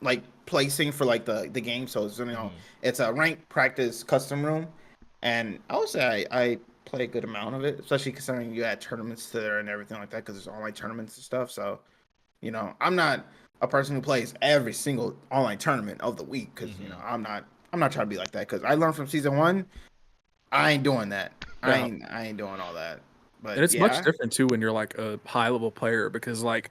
like placing for like the game. So it's
Mhm.
it's a ranked practice custom room, and I would say I play a good amount of it, especially considering you add tournaments to there and everything like that because there's online tournaments and stuff. So I'm not a person who plays every single online tournament of the week because
Mhm.
I'm not trying to be like that because I learned from season one. I ain't doing that.
Yeah.
I ain't doing all that.
And
But
it's much
yeah,
different too when you're like a high level player because like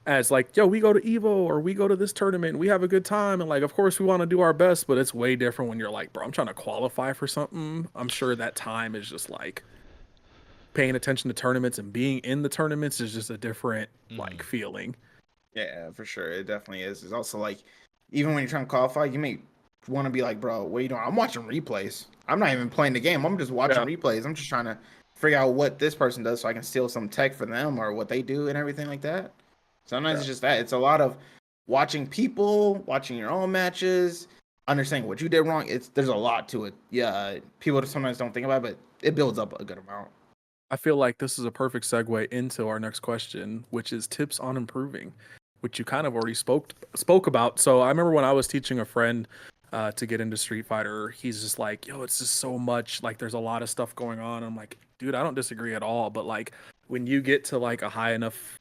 as like, yo, we go to Evo or we go to this tournament, we have a good time, and like of course we want to do our best, but it's way different when you're like, bro, I'm trying to qualify for something. I'm sure that time is just like paying attention to tournaments and being in the tournaments is just a different like
Mhm.
feeling.
yeah, for sure. It definitely is. It's also like even when you're trying to qualify, you may want to be like, bro, what are you doing? I'm watching replays. I'm not even playing the game. I'm just watching
Yeah.
replays. I'm just trying to figure out what this person does so I can steal some tech for them or what they do and everything like that. Sometimes
Yeah.
it's just that. It's a lot of watching people, watching your own matches, understanding what you did wrong. There's a lot to it. Yeah, people sometimes don't think about it, but it builds up a good amount.
I feel like this is a perfect segue into our next question, which is tips on improving, which you kind of already spoke about. So I remember when I was teaching a friend to get into Street Fighter, he's just like, "Yo, it's just so much. Like, there's a lot of stuff going on." I'm like, "Dude, I don't disagree at all." But like, when you get to like a high enough,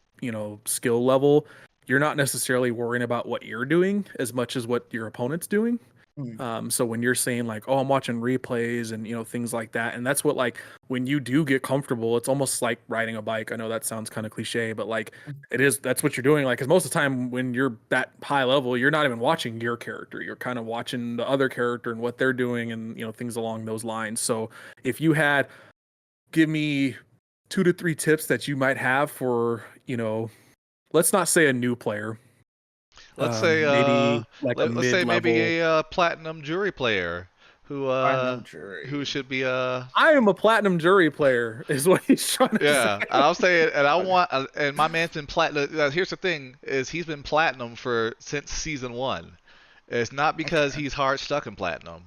skill level, you're not necessarily worrying about what you're doing as much as what your opponent's doing.
Mm.
So when you're saying like, oh, I'm watching replays and things like that, and that's what like when you do get comfortable, it's almost like riding a bike. I know that sounds kind of cliche, but like it is. That's what you're doing. Like, because most of the time when you're that high level, you're not even watching your character. You're kind of watching the other character and what they're doing, and things along those lines. So if you had, give me 2 to 3 tips that you might have for let's not say a new player,
Let's say
maybe like a
let's say maybe
mid-level.
a platinum jury player who
Platinum
who
jury.
should be
I am a platinum jury player, is what he's trying to say.
yeah, and I'll say it, and I
Okay.
want, and my man's been platinum. Here's the thing: is he's been platinum for since season one. It's not because
Okay.
he's hard stuck in platinum.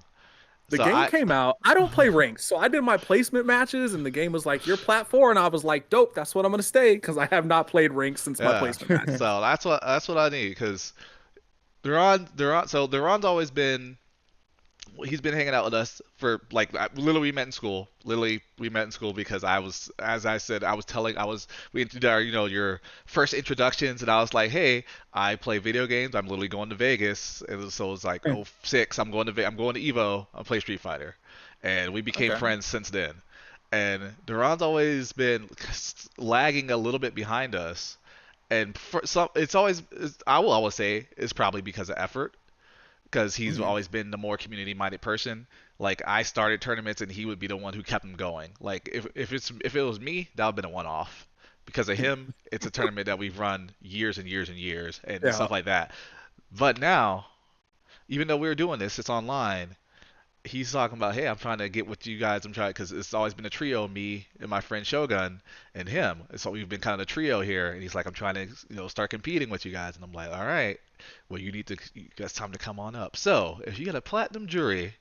The
So
game
I,
came out. I don't play ranks, so I did my placement matches, and the game was like, "You're plat 4," and I was like, "Dope, that's what I'm gonna stay," because I have not played ranks since my
yeah.
placement matches.
So that's what I need because Duran's always been he's been hanging out with us for like literally we met in school. Literally we met in school because I was, as I said, we did our your first introductions, and I was like, hey, I play video games. I'm literally going to Vegas, and so it's like, oh 06, I'm going to Evo. I play Street Fighter, and we became
Okay.
friends since then. And Duran's always been lagging a little bit behind us, and for some, I will always say it's probably because of effort because he's
Mhm.
always been the more community-minded person. Like I started tournaments and he would be the one who kept them going. Like if it was me, that would have been a one-off. Because of him, it's a tournament that we've run years and years and years and
Yeah,
stuff like that. But now, even though we're doing this, it's online. he's talking about, hey, I'm trying to get with you guys. I'm trying because it's always been a trio, me and my friend Shogun and him. And so we've been kind of a trio here. And he's like, I'm trying to, start competing with you guys. And I'm like, all right, well, you guys time to come on up. So if you got a platinum Juri,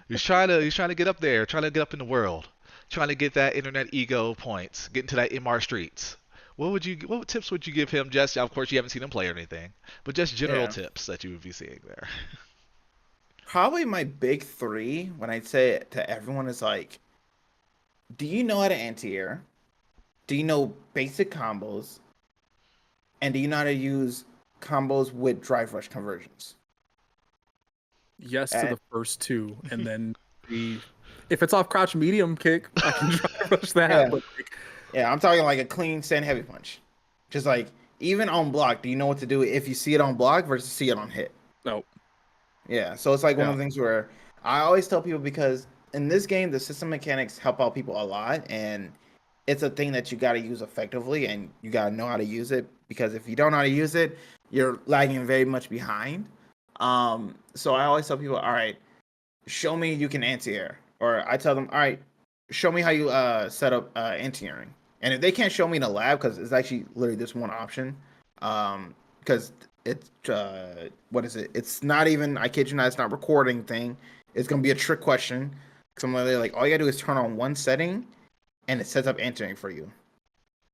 he's trying to get up there, trying to get up in the world, trying to get that internet ego points, get into that MR streets. What tips would you give him? Just, of course, you haven't seen him play or anything, but just general
Yeah.
tips that you would be seeing there.
Probably my big three when I say it to everyone is like, do you know how to anti-air? Do you know basic combos? And do you know how to use combos with drive rush conversions?
Yes to
And
the first two, and then the if it's off crouch medium kick, I can try to rush that.
yeah,
But like,
yeah, I'm talking like a clean stand heavy punch. Just like even on block, do you know what to do if you see it on block versus see it on hit?
no,
Yeah, so it's like one
yeah,
of the things where I always tell people because in this game the system mechanics help out people a lot, and it's a thing that you got to use effectively, and you got to know how to use it because if you don't know how to use it, you're lagging very much behind. So I always tell people, all right, show me you can anti-air, or I tell them, all right, show me how you set up anti-airing. And if they can't show me in a lab, because it's actually literally this one option, because it's what is it? It's not even, I kid you not, it's not recording thing. It's gonna be a trick question. So I'm literally like, all you gotta do is turn on one setting, and it sets up anti-airing for you.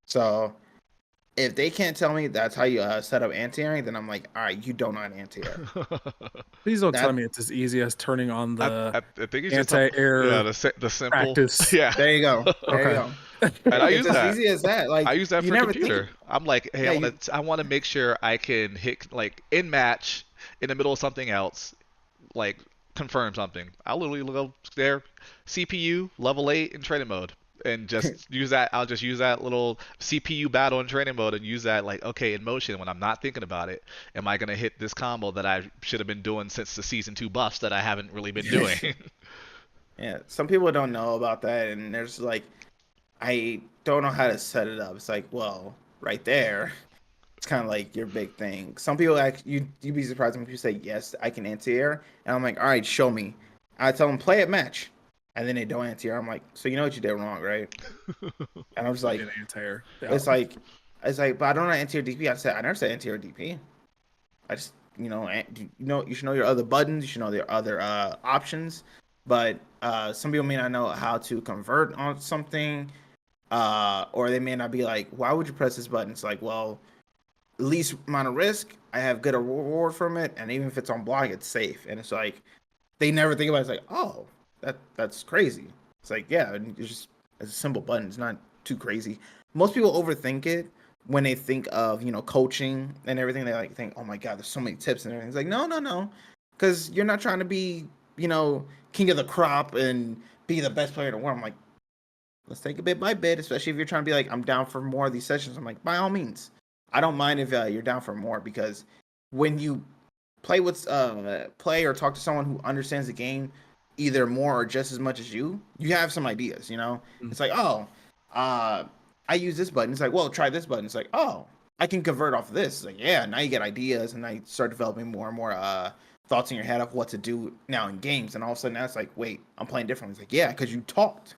So if they can't tell me that's how you set up anti-airing, then I'm like, all right, you don't know how to anti-air.
please don't tell
That
me it's as easy as turning on the
I think he's just talking,
anti-air
the simple,
practice.
yeah.
there you go, there you
Okay.
go.
And I
It's
use
as
that.
easy as that. Like
I use that
you
for
never think,
computer. I'm like, hey,
yeah,
I want to make sure I can hit like in match in the middle of something else, like confirm something. I'll literally go there, CPU level 8 in training mode, and just use that. I'll just use that little CPU battle in training mode and use that like, okay, in motion when I'm not thinking about it. Am I gonna hit this combo that I should have been doing since the season 2 buffs that I haven't really been doing?
yeah. Some people don't know about that, and there's like, I don't know how to set it up. It's like, well, right there, it's kind of like your big thing. Some people actually, you'd be surprised when people say yes, I can anti-air, and I'm like, all right, show me. I tell them play it match, and then they don't anti-air. I'm like, so you know what you did wrong, right? And I'm just like,
An anti-air. Yeah.
it's like, it's like, but I don't know anti-air DP. I never said anti-air DP. I just, you should know your other buttons. You should know your other options. But some people may not know how to convert on something, or they may not be like, why would you press this button? It's like, well, least amount of risk. I have good reward from it, and even if it's on block, it's safe. And it's like they never think about it. It's like, oh, that's crazy. It's like, yeah, it's a simple button. It's not too crazy. Most people overthink it when they think of coaching and everything. They like think, oh my god, there's so many tips and everything. It's like, no, because you're not trying to be king of the crop and be the best player in the world. I'm like, let's take it bit by bit, especially if you're trying to be like, I'm down for more of these sessions. I'm like, by all means, I don't mind if you're down for more because when you play or talk to someone who understands the game either more or just as much as you have some ideas. It's like, oh, I use this button. It's like, well, try this button. It's like, oh, I can convert off of this. It's like, yeah, now you get ideas, and now you start developing more and more thoughts in your head of what to do now in games. And all of a sudden, now it's like, wait, I'm playing differently. It's like, yeah, because you talked.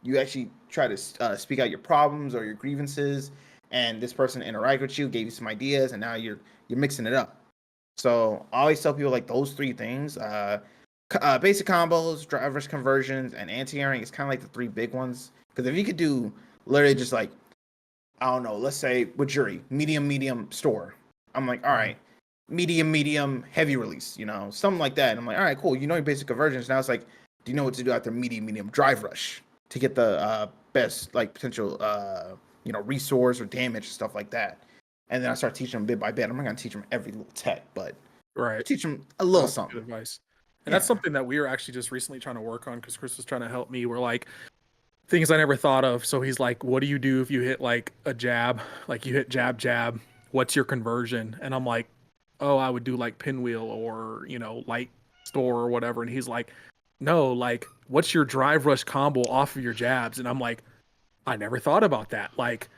You actually try to speak out your problems or your grievances, and this person interacted with you, gave you some ideas, and now you're mixing it up. So I always tell people like those three things: basic combos, drivers conversions, and anti-airing is kind of like the three big ones. Because if you could do literally just like, I don't know, let's say with Juri, medium store, I'm like, all right, medium heavy release, something like that. And I'm like, all right, cool. You know your basic conversions. Now it's like, do you know what to do after medium drive rush to get the best like potential resource or damage and stuff like that. And then I start teaching them bit by bit. I'm not gonna teach them every little tech, but
Right.
teach them a little
That's
something.
good advice. And that's something that we were actually just recently trying to work on because Chris was trying to help me. We're like, things I never thought of. So he's like, what do you do if you hit like a jab? Like you hit jab. What's your conversion? And I'm like, oh, I would do like pinwheel or, light store or whatever. And he's like, no, like, what's your drive rush combo off of your jabs? And I'm like, I never thought about that. Like,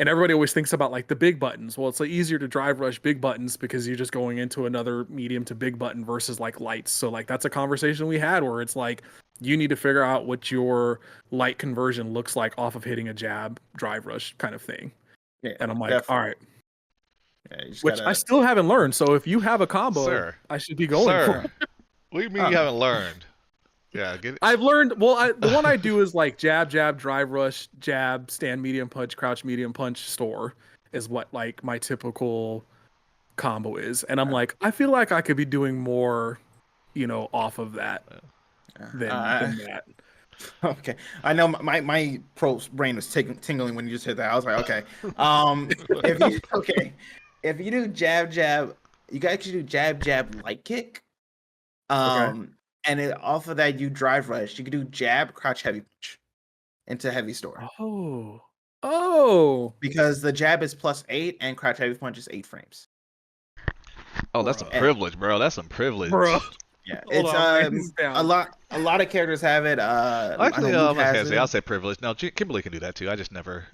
And everybody always thinks about like the big buttons. Well, it's like easier to drive rush big buttons because you're just going into another medium to big button versus like lights. So like that's a conversation we had where it's like you need to figure out what your light conversion looks like off of hitting a jab drive rush kind of thing.
Yeah,
And I'm like,
definitely.
all right.
Yeah, you just
Which I
gotta...
still haven't learned. So if you have a combo,
Sir.
I should be going for
Sir,
it.
what do you mean you haven't learned? Yeah, get it.
I've learned. Well, the one I do is like jab, jab, drive rush, jab, stand medium punch, crouch medium punch, store is what like my typical combo is. And I'm like, I feel like I could be doing more, off of that than that.
Okay, I know my pro brain was tingling when you just hit that. I was like, okay, if you do jab jab, you can actually do jab jab light kick, and off of that you drive rush. You can do jab crouch heavy punch into heavy store.
Oh,
because the jab is +8 and crouch heavy punch is 8 frames.
Oh, that's some privilege, bro. That's some privilege.
Bro.
Yeah,
Hold
it's
on,
a lot of characters have it.
Actually, I'm not gonna say I'll say privilege. No, Kimberly can do that too. I just never.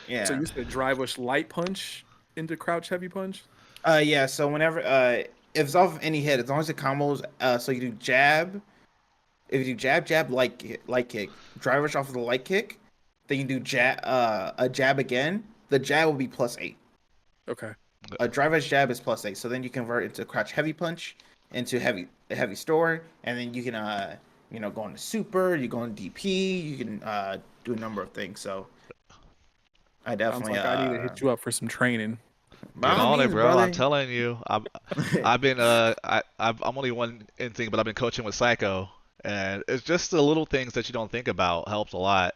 Yeah.
So you said drive rush light punch into crouch heavy punch?
Yeah. So whenever if it's off of any hit, as long as the combos, so you do jab. If you do jab light kick, drive rush off of the light kick, then you do a jab again. The jab will be +8.
Okay.
A drive rush jab is +8, so then you convert into crouch heavy punch into heavy store, and then you can go into super, you go into DP, you can do a number of things. So I definitely
Sounds like I need to hit you up for some training.
Get on it, bro. I'm telling you, I've been I'm only one thing, but I've been coaching with Psycho, and it's just the little things that you don't think about helps a lot.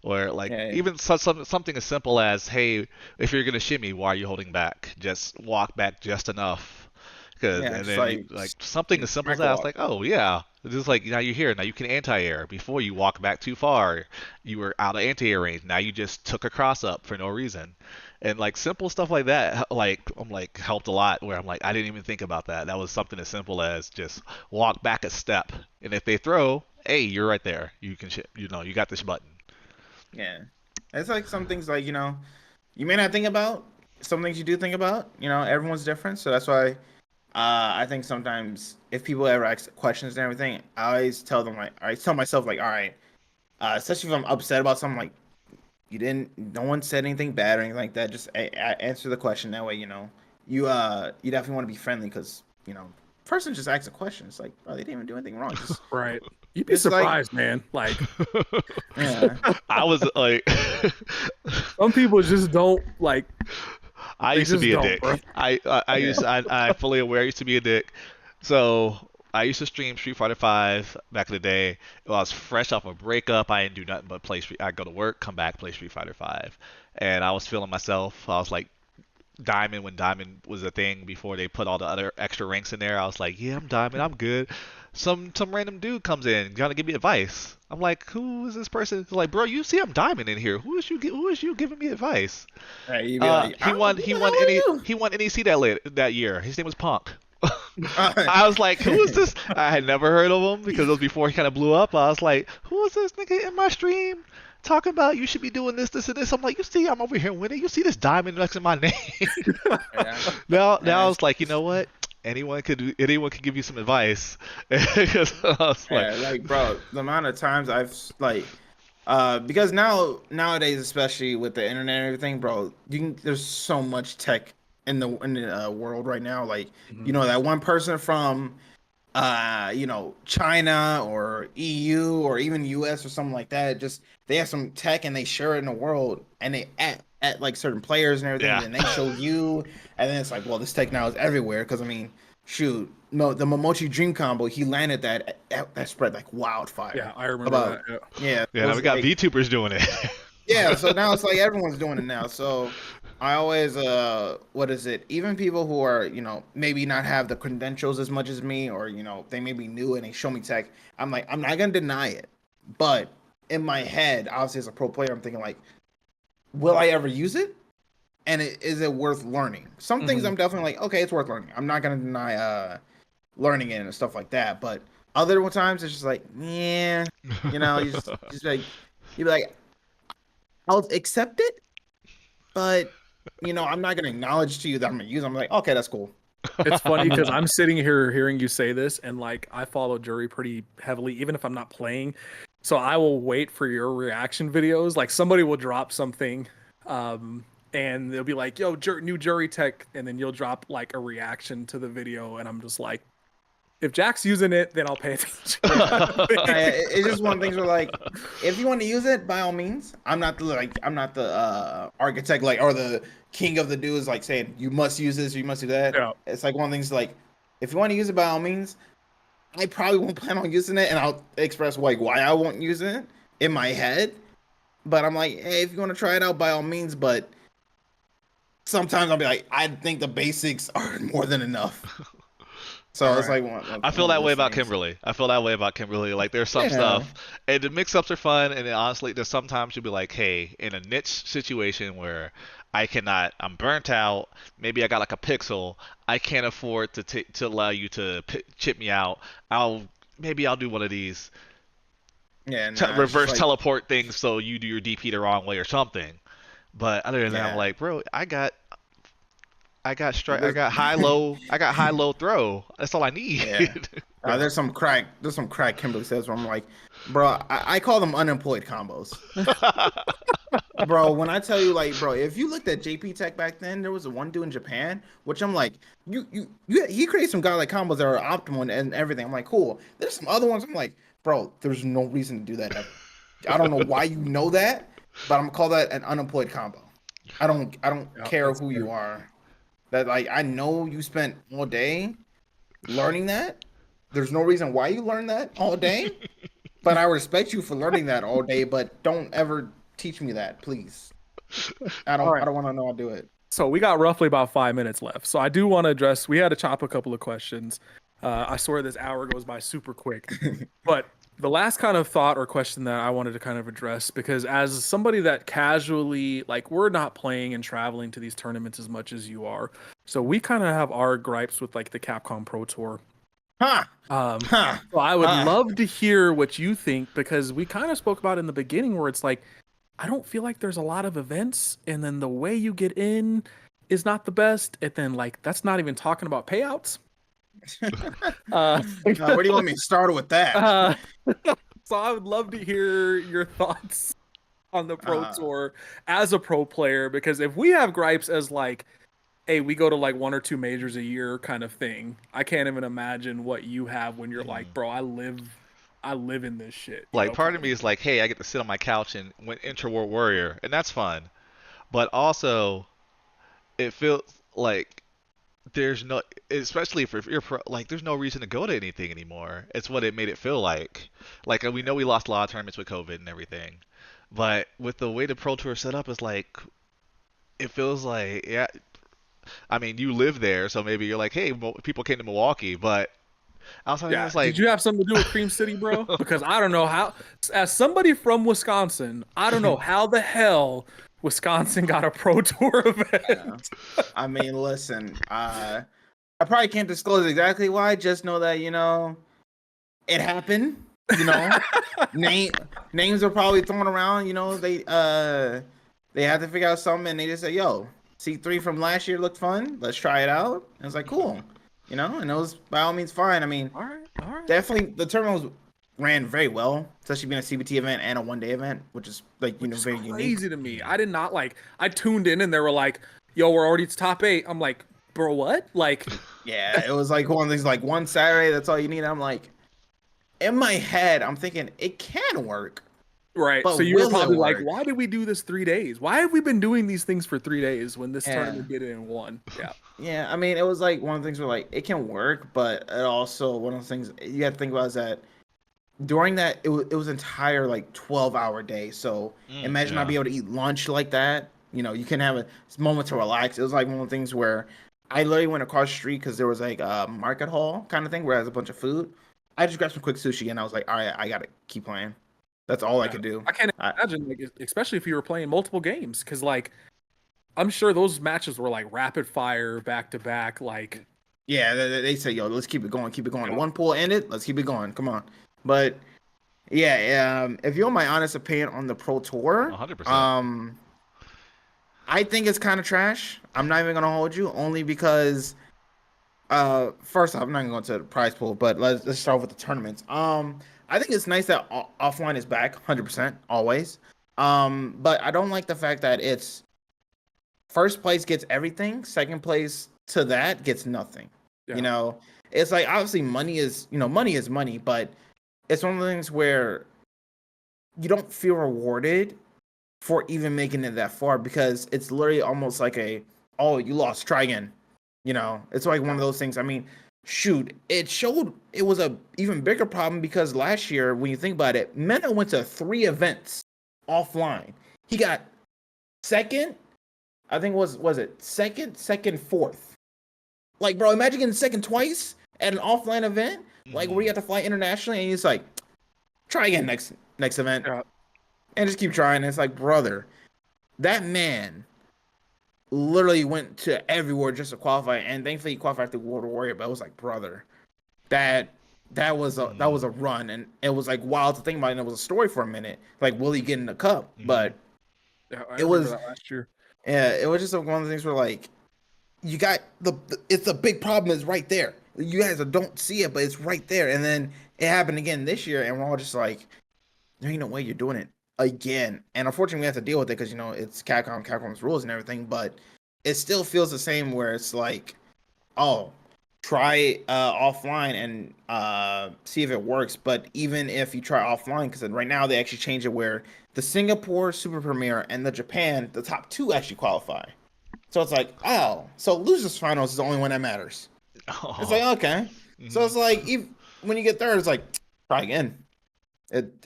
Where like even something as simple as, hey, if you're gonna shimmy, why are you holding back? Just walk back just enough. And then like something as simple as that, I was like, oh yeah, just like now you're here, now you can anti-air. Before you walk back too far, you were out of anti-air range. Now you just took a cross up for no reason, and like simple stuff like that, like I'm like helped a lot. Where I'm like, I didn't even think about that. That was something as simple as just walk back a step, and if they throw, hey, you're right there. You can you got this button.
Yeah, it's like some things like you may not think about. Some things you do think about. Everyone's different, so that's why. I think sometimes if people ever ask questions and everything, I always tell myself like, all right, especially if I'm upset about something, like no one said anything bad or anything like that. Just answer the question that way. You definitely want to be friendly because person just asks a question. It's like, bro, they didn't even do anything wrong. Just,
right. You'd be surprised, man. Like,
yeah.
I was like,
some people just don't like.
I used to be a dick. I fully aware I used to be a dick. So I used to stream Street Fighter 5 back in the day. I was fresh off a breakup. I didn't do nothing but play I go to work, come back, play Street Fighter 5, and I was feeling myself. I was like Diamond when Diamond was a thing before they put all the other extra ranks in there. I was like, yeah, I'm Diamond, I'm good. Some random dude comes in, trying to give me advice. I'm like, who is this person? He's like, bro, you see I'm Diamond in here. Who is you giving me advice?
Right, you'd be like,
he won NEC that year. His name was Punk. I was like, who is this? I had never heard of him because it was before he kind of blew up. I was like, who is this nigga in my stream talking about you should be doing this, and this? I'm like, you see, I'm over here winning. You see this diamond next to my name. Now I was like, you know what? Anyone could give you some advice.
Like, bro, the amount of times I've like, because nowadays, especially with the internet and everything, bro, there's so much tech in the world right now. Like, that one person from China or EU or even US or something like that, just they have some tech and they share it in the world and they at like certain players and everything, and they show you, and then it's like, well, this tech now is everywhere because shoot, no, the Momochi Dream combo, he landed that spread like wildfire.
Yeah, I remember that.
Yeah,
now we got VTubers doing it.
Yeah, so now it's like everyone's doing it now. So I always even people who are maybe not have the credentials as much as me, or they may be new and they show me tech, I'm like, I'm not gonna deny it, but in my head, obviously as a pro player, I'm thinking like, will I ever use it, and is it worth learning? Some things I'm definitely like, okay, it's worth learning. I'm not gonna deny learning it and stuff like that, but other times it's just like, yeah, you just like, you'd be like, I'll accept it, but I'm not gonna acknowledge to you that I'm gonna use them. I'm like, okay, that's cool.
It's funny because I'm sitting here hearing you say this, and like I follow Juri pretty heavily, even if I'm not playing. So I will wait for your reaction videos. Like somebody will drop something, and they'll be like, "Yo, new Juri tech," and then you'll drop like a reaction to the video, and I'm just like, if Jack's using it, then I'll pay attention.
It's just one of the things where like, if you want to use it, by all means. I'm not the architect or the king of the dudes like saying you must use this or you must do that.
Yeah.
It's like one of the things like, if you want to use it, by all means. I probably won't plan on using it, and I'll express like why I won't use it in my head. But I'm like, hey, if you want to try it out, by all means. But sometimes I'll be like, I think the basics are more than enough. So it's like
I feel that way about Kimberly. Like there's some stuff, and the mix-ups are fun. And then, honestly, there's sometimes you'll be like, hey, in a niche situation where I'm burnt out. Maybe I got like a pixel. I can't afford to allow you to chip me out. I'll do one of these.
Yeah,
reverse teleport things so you do your DP the wrong way or something. But other than that, I'm like, bro, I got high low throw. That's all I need.
Yeah. There's some crack Kimberly says where I'm like, bro, I call them unemployed combos. Bro, when I tell you, like, bro, if you looked at JP Tech back then, there was one dude in Japan, which I'm like, he created some godlike combos that are optimal and everything. I'm like, cool. There's some other ones. I'm like, bro, there's no reason to do that ever. I don't know why you know that, but I'm gonna call that an unemployed combo. I don't care who you are. That like I know you spent all day learning that. There's no reason why you learned that all day, but I respect you for learning that all day. But don't ever teach me that, please. I don't want to know how to do it.
So we got roughly about 5 minutes left. So I do want to address. We had to chop a couple of questions. I swear this hour goes by super quick, but the last kind of thought or question that I wanted to kind of address, because as somebody that casually, like, we're not playing and traveling to these tournaments as much as you are, so we kind of have our gripes with like the Capcom Pro Tour. So I would love to hear what you think, because we kind of spoke about it in the beginning where it's like, I don't feel like there's a lot of events, and then the way you get in is not the best, and then like that's not even talking about payouts.
Where do you want me to start with that?
So I would love to hear your thoughts on the Pro Tour as a pro player, because if we have gripes as like, hey, we go to like 1 or 2 majors a year kind of thing, I can't even imagine what you have when you're like, bro, I live in this shit.
Like, part of me is like, hey, I get to sit on my couch and enter World Warrior, and that's fun. But also, it feels like there's no, especially if you're pro, like, there's no reason to go to anything anymore. It's what it made it feel like. Like, we know we lost a lot of tournaments with COVID and everything, but with the way the Pro Tour is set up, it's like, it feels like, yeah, I mean, you live there, so maybe you're like, hey, people came to Milwaukee, but outside of that, it's like,
did you have something to do with Cream City, bro? Because I don't know how, as somebody from Wisconsin, I don't know how the hell Wisconsin got a Pro Tour event.
I mean, listen, I probably can't disclose exactly why. Just know that it happened. Names are probably thrown around. They had to figure out something, and they just said, "Yo, C3 from last year looked fun. Let's try it out." And it's like, cool, and it was by all means fine. I mean, all right. Definitely the tournament ran very well, especially being a CBT event and a 1-day event, which is like very
crazy
unique.
to me. I did not I tuned in and they were like, "Yo, we're already to top 8." I'm like, bro, what? Like,
yeah, it was like one of these like one Saturday. That's all you need. I'm like, in my head, I'm thinking it can work.
Right. So you were probably like, why did we do this 3 days? Why have we been doing these things for 3 days when this tournament did it in 1? Yeah.
Yeah. I mean, it was like one of the things where like it can work, but it also one of the things you have to think about is that during that it was entire like 12-hour day. So imagine not being able to eat lunch like that. You can have a moment to relax. It was like one of the things where I literally went across the street because there was like a market hall kind of thing where it has a bunch of food. I just grabbed some quick sushi and I was like, all right, I gotta keep playing. That's all I could do.
I can't imagine, like, especially if you were playing multiple games, because like I'm sure those matches were like rapid fire, back to back. Like,
yeah, they say, yo, let's keep it going. One pool ended, let's keep it going. Come on. But yeah, if you want my honest opinion on the Pro Tour,
100%.
I think it's kind of trash. I'm not even gonna hold you, only because first off, I'm not gonna go into the prize pool, but let's start with the tournaments. I think it's nice that offline is back 100% always. But I don't like the fact that it's first place gets everything, second place to that gets nothing.
Yeah.
You know, it's like obviously money is money is money, but it's one of the things where you don't feel rewarded for even making it that far because it's literally almost like oh, you lost, try again. It's like one of those things. I mean, shoot, it showed it was a even bigger problem because last year, when you think about it, Mena went to 3 events offline. He got second, I think was it second, fourth. Like, bro, imagine getting second twice at an offline event, like where you have to fly internationally, and he's like, try again next event, and just keep trying. And it's like, brother, that man literally went to everywhere just to qualify, and thankfully he qualified through World Warrior. But it was like, brother, that was a run, and it was like wild to think about, and it was a story for a minute. Like, will he get in the cup? But
I
it
remember
was
that last year.
Yeah, it was just one of the things where like you got it's a big problem is right there. You guys don't see it, but it's right there. And then it happened again this year, and we're all just like, there ain't no way you're doing it again. And unfortunately, we have to deal with it because it's Capcom's rules and everything. But it still feels the same where it's like, oh, try offline and see if it works. But even if you try offline, because right now they actually change it where the Singapore Super Premier and the Japan, the top 2 actually qualify. So it's like, oh, so losers finals is the only one that matters. Oh. It's like, okay. So it's like, when you get third, it's like, try again.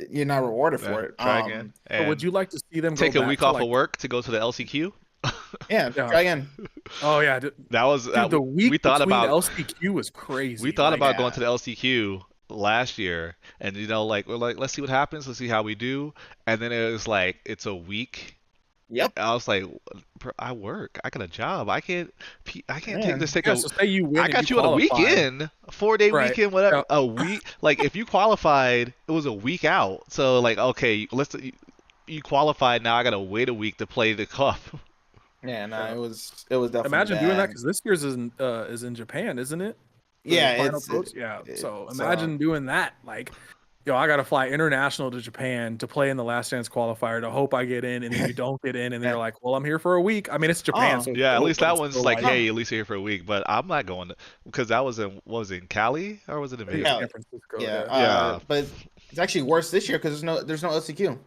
You're not rewarded for it.
Try again.
So would you like to see them
take
go
a week off of work to go to the LCQ?
Yeah, try again.
Oh yeah,
that was
the week
we thought
between
about
LCQ was crazy.
We thought about going to the LCQ last year, and like we're like, let's see what happens, let's see how we do, and then it was like it's a week.
Yep.
I was like, I work, I got a job, I can't take this.
So say you win,
I got you on a weekend, a 4-day weekend, whatever. A week, like if you qualified, it was a week out. So like, okay, you qualified, now I gotta wait a week to play the cup.
Yeah, no, it was definitely
imagine
bad.
doing that because this year's is in Japan, isn't it?
Yeah,
so imagine doing that. Like, I gotta fly international to Japan to play in the Last Dance qualifier to hope I get in, and then you don't get in, and then you're like, well, I'm here for a week. I mean, it's Japan, so
yeah, at least that one's like, hey, at least you're here for a week. But I'm not going because that was in Cali or was it in Vegas?
San Francisco? Yeah, but it's actually worse this year because there's no LCQ.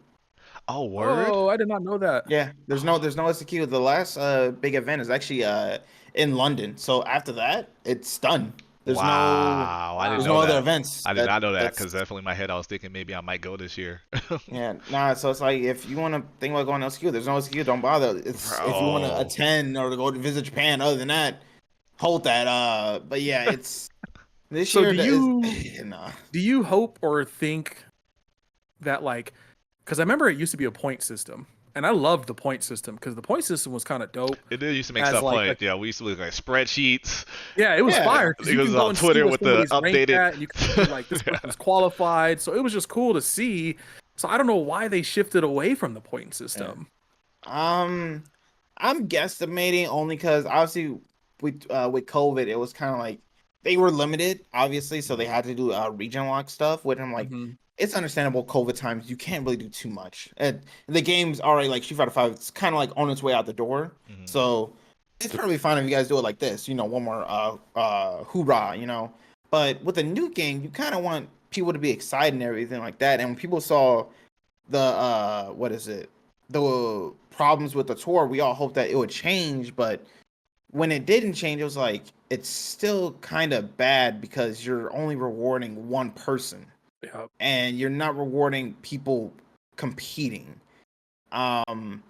Oh, word!
Oh, I did not know that.
Yeah, there's no LCQ. The last big event is actually in London. So after that, it's done. There's no other events.
I did not know that because definitely in my head I was thinking maybe I might go this year.
Yeah, nah. So it's like if you want to think about going to LCQ, there's no LCQ. Don't bother. If you want to attend or to go to visit Japan, other than that, hold that. But yeah, it's this year.
Do you hope or think that like? Because I remember it used to be a point system, and I loved the point system because the point system was kind of dope.
It did used to make stuff like yeah, we used to look like spreadsheets.
Yeah, it was fire.
It was on Twitter with the updated.
And you could see like this person's qualified, so it was just cool to see. So I don't know why they shifted away from the point system.
I'm guesstimating only because obviously with COVID, it was kind of like they were limited, obviously, so they had to do region lock stuff. Which I'm like. It's understandable COVID times. You can't really do too much. And the game's already like Street Fighter 5. It's kind of like on its way out the door. So it's probably fine if you guys do it like this. one more hoorah, But with a new game, you kind of want people to be excited and everything like that. And when people saw the the problems with the tour, we all hoped that it would change. But when it didn't change, it was like it's still kind of bad because you're only rewarding one person.
Yep.
And you're not rewarding people competing. And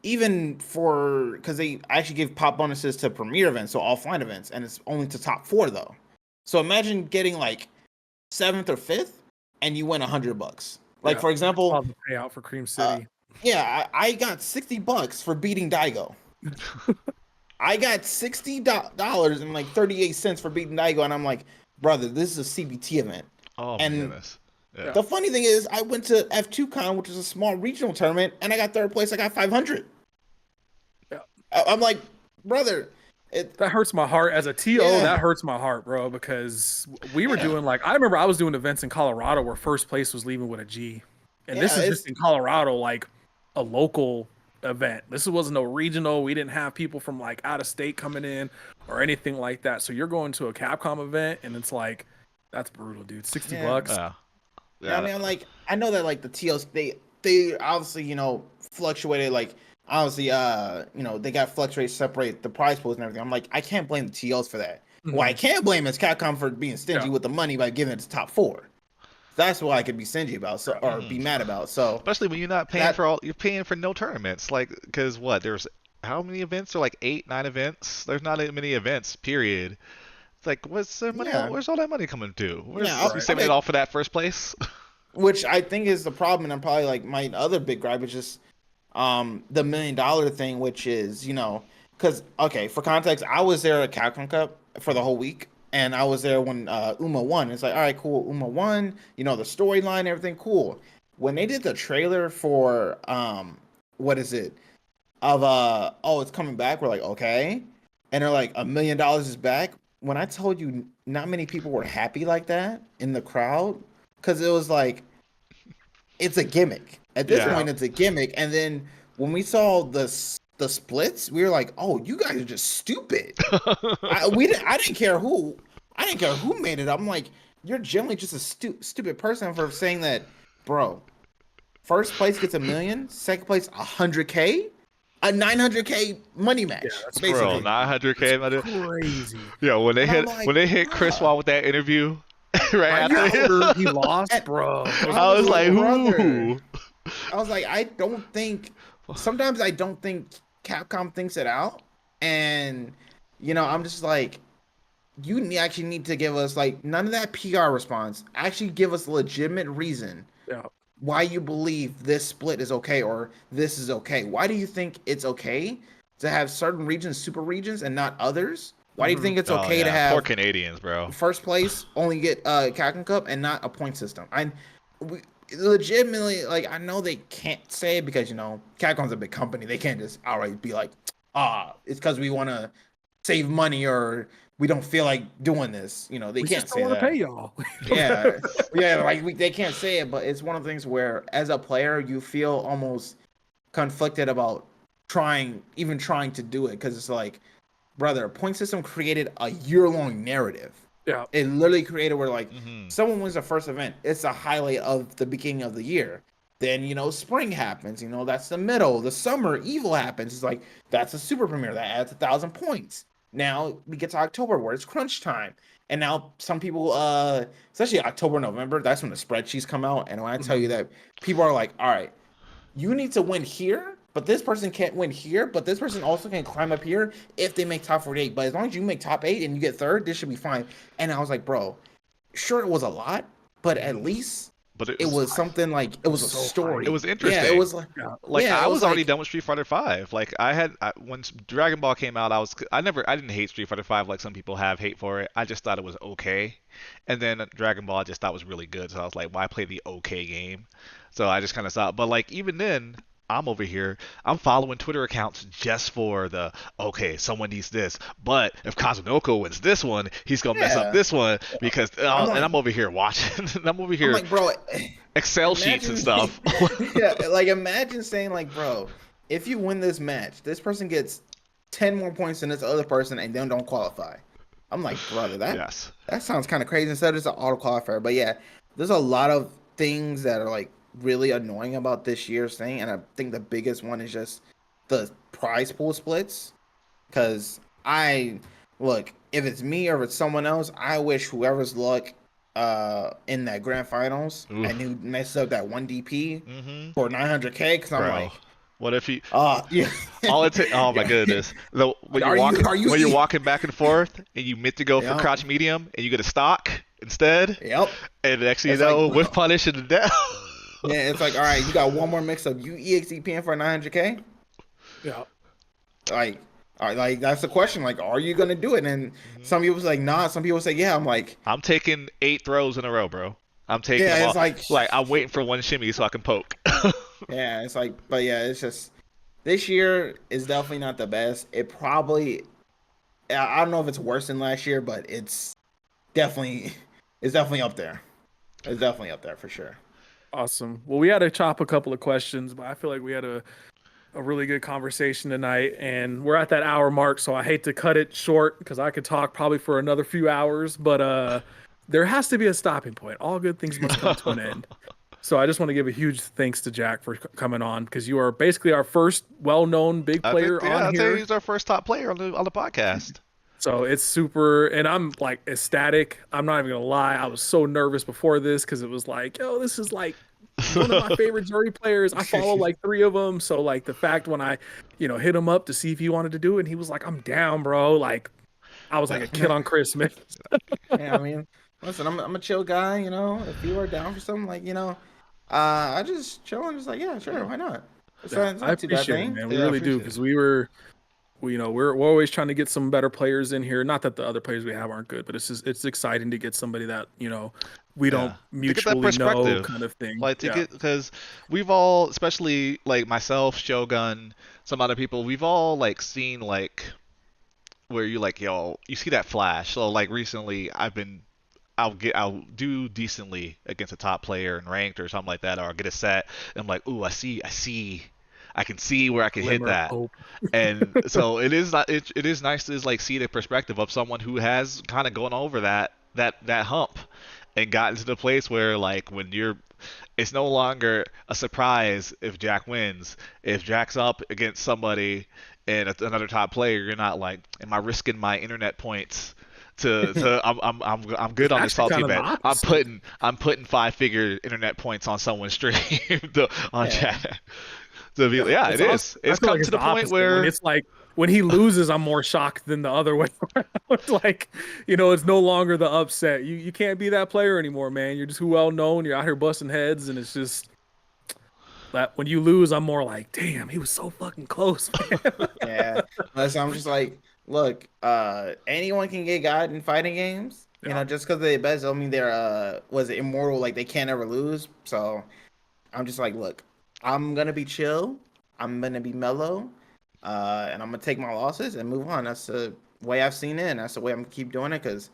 even for because they actually give pop bonuses to premier events, so offline events, and it's only to top 4 though. So imagine getting like 7th or 5th, and you win $100. Like for example,
the payout for Cream City.
I got $60 for beating Daigo. I got $60 and like 38 cents for beating Daigo, and I'm like, brother, this is a CBT event.
Oh my goodness. Yeah.
The funny thing is, I went to F2Con, which is a small regional tournament, and I got third place. I got 500.
Yeah.
I'm like, brother,
That hurts my heart as a TO.
Yeah.
That hurts my heart, bro, because we were
Yeah.
doing like, I remember I was doing events in Colorado where first place was leaving with a G. And this
Yeah,
is just in Colorado, like a local event. This wasn't no regional. We didn't have people from like out of state coming in or anything like that. So you're going to a Capcom event and it's like, that's brutal, dude. 60
Yeah.
bucks.
Yeah.
Yeah, I mean, like, I know that like the TOs, they obviously, you know, fluctuated. Like, obviously, you know, they got fluctuated, separate the prize pools and everything. I'm like, I can't blame the TOs for that. What I can blame is Capcom for being stingy with the money by giving it to top 4. That's what I could be stingy about, so, or be mad about. So,
especially when you're not paying for you're paying for no tournaments. Like, because what? There's how many events? There are like 8, 9 events. There's not that many events. Period. It's like, what's their money?
Yeah.
Where's all that money coming to? Where's
Yeah,
you saving it all for that first place?
which I think is the problem, and I'm probably like my other big gripe is just the $1 million thing, which is, you know, because okay, for context, I was there at Capcom Cup for the whole week, and I was there when Uma won. It's like, all right, cool, Uma won. You know, the storyline, everything cool. When they did the trailer for what is it? Of oh, it's coming back. We're like, okay, and they're like, $1 million is back. When I told you, not many people were happy like that in the crowd, because it was like, it's a gimmick. At this point, it's a gimmick. And then when we saw the splits, we were like, "Oh, you guys are just stupid." I didn't care who made it. I'm like, you're generally just a stupid person for saying that, bro. First place gets $1 million. Second place $100K. A $900K money match.
that's
basically.
Bro, $900K money.
Crazy.
Yeah, when they hit
like,
when they hit Chris Wall with that interview right after
He lost, bro.
I was like, ooh.
I was like, I don't think. Sometimes I don't think Capcom thinks it out, and you know, I'm just like, you actually need to give us like none of that PR response. Actually, give us a legitimate reason why you believe this split is okay or this is okay. Why do you think it's okay to have certain regions, super regions, and not others? Why do you think it's okay to have
4 Canadians, bro?
First place only get Capcom Cup and not a point system? Legitimately, like, I know they can't say it because, you know, Capcom's a big company. They can't just outright be like, it's because we want to save money or we don't feel like doing this. You know, they can't say that.
We just don't want to pay y'all.
yeah, like they can't say it, but it's one of the things where, as a player, you feel almost conflicted about trying to do it because it's like, brother, point system created a year-long narrative.
Yeah,
it literally created where like someone wins the first event, it's a highlight of the beginning of the year. Then, you know, spring happens, you know, that's the middle. The summer, Evil happens. It's like, that's a super premiere that adds 1,000 points. Now we get to October where it's crunch time. And now some people, especially October, November, that's when the spreadsheets come out. And when I tell you that, people are like, all right, you need to win here, but this person can't win here, but this person also can climb up here if they make top 48. But as long as you make top 8 and you get third, this should be fine. And I was like, bro, sure, it was a lot, but at least it was something like, it was a story.
It was interesting.
Yeah, it was like,
I was already done with Street Fighter V. Like, when Dragon Ball came out, I didn't hate Street Fighter V like some people have hate for it. I just thought it was okay. And then Dragon Ball I just thought was really good. So I was like, why play the okay game? So I just kind of stopped. But like, even then, I'm over here, I'm following Twitter accounts just for the, okay, someone needs this, but if Kazunoko wins this one, he's gonna mess up this one because and I'm over here watching and I'm over here
like, bro,
Excel sheets and stuff.
Yeah, like, imagine saying like, bro, if you win this match, this person gets 10 more points than this other person and then don't qualify. I'm like, brother, that sounds kind of crazy. Instead of just an auto qualifier. But yeah, there's a lot of things that are like really annoying about this year's thing, and I think the biggest one is just the prize pool splits. Because if it's me or if it's someone else, I wish whoever's luck in that grand finals and who messes up that 1 DP for 900K, because I'm like,
what if you?
Yeah.
Oh my goodness! When you're walking back and forth and you meant to go for crouch medium and you get a stock instead.
Yep.
And next thing you know, with punish and down.
Yeah, it's like, all right, you got one more mix up. You EXEPing for 900K?
Yeah.
Like that's the question. Like, are you gonna do it? And some people say like, nah. Some people say, yeah. I'm like,
I'm taking 8 throws in a row, bro. I'm taking them
Yeah,
all.
it's
Like I'm waiting for one shimmy so I can poke.
yeah, it's like, but yeah, it's just this year is definitely not the best. It probably, I don't know if it's worse than last year, but definitely, it's definitely up there. It's definitely up there for sure.
Awesome. Well, we had to chop a couple of questions, but I feel like we had a really good conversation tonight, and we're at that hour mark, so I hate to cut it short because I could talk probably for another few hours, but there has to be a stopping point. All good things must come to an end. So I just want to give a huge thanks to Jack for coming on because you are basically our first well-known big player on
I'd say
here.
he's our first top player on the podcast.
So it's super, and I'm like ecstatic. I'm not even gonna lie. I was so nervous before this because it was like, yo, this is like one of my favorite Juri players. I follow like 3 of them. So like the fact when I, hit him up to see if he wanted to do it, and he was like, I'm down, bro. Like I was like a kid on Christmas.
Yeah, I mean, listen, I'm a chill guy, If you are down for something, like, I just chill and just like, yeah, sure, why not? It's
Yeah,
not
I
too bad
appreciate it,
thing.
man. We
Yeah, I
really do
appreciate
because
it.
we're always trying to get some better players in here. Not that the other players we have aren't good, but it's exciting to get somebody that we don't
Yeah. To get that
mutually know,
perspective.
kind of thing.
Like to
Yeah.
get because we've all, especially like myself, Shogun, some other people, we've all like seen like where you like yo, you see that flash. So like recently, I'll do decently against a top player in ranked or something like that, or I'll get a set. And I'm like, ooh, I can see where I can hit
Glimmer of
that.
hope.
And so it is not it is nice to like see the perspective of someone who has kind of gone over that hump and gotten to the place where like when you're it's no longer a surprise if Jack wins. If Jack's up against somebody and another top player, you're not like, am I risking my internet points to I'm good
It's
on the
actually
salty
kind of the
bet.
opposite.
I'm putting 5-figure internet points on someone's stream on
Yeah.
Jack. To be, yeah,
It's
it
awesome.
is.
I
It's
feel
come
like
to
it's
the
the
point
opposite. When
where
it's like when he loses, I'm more shocked than the other way around. It's like, it's no longer the upset. You can't be that player anymore, man. You're just too well known. You're out here busting heads, and it's just that when you lose, I'm more like, damn, he was so fucking close, man.
Yeah. Unless I'm just like, look, anyone can get God in fighting games.
Yeah.
Just because they're best, I mean they're was it immortal, like they can't ever lose. So I'm just like, look, I'm gonna be chill, I'm gonna be mellow, and I'm gonna take my losses and move on. That's the way I've seen it, and that's the way I'm gonna keep doing it because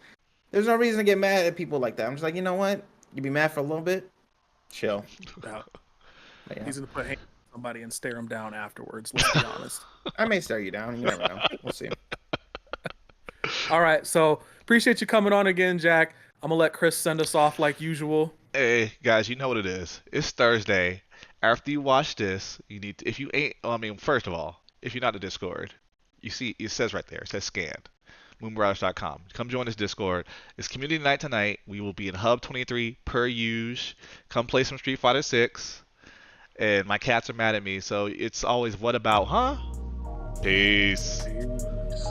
there's no reason to get mad at people like that. I'm just like, you know what? You be mad for a little bit, chill.
Yeah.
But yeah.
He's gonna put hands on somebody and stare him down afterwards. Let's be honest.
I may stare you down. You never know. We'll see.
All right, so appreciate you coming on again, Jack. I'm gonna let Chris send us off like usual.
hey guys, you know what it is. It's Thursday. After you watch this, you need to, if you ain't I mean, first of all, if you're not in Discord, you see it says right there, it says scanned. Marauders.com. Come join this Discord. It's community night tonight. We will be in Hub 23 per usual. Come play some Street Fighter 6. And my cats are mad at me, so it's always what about, huh? Peace.
Peace.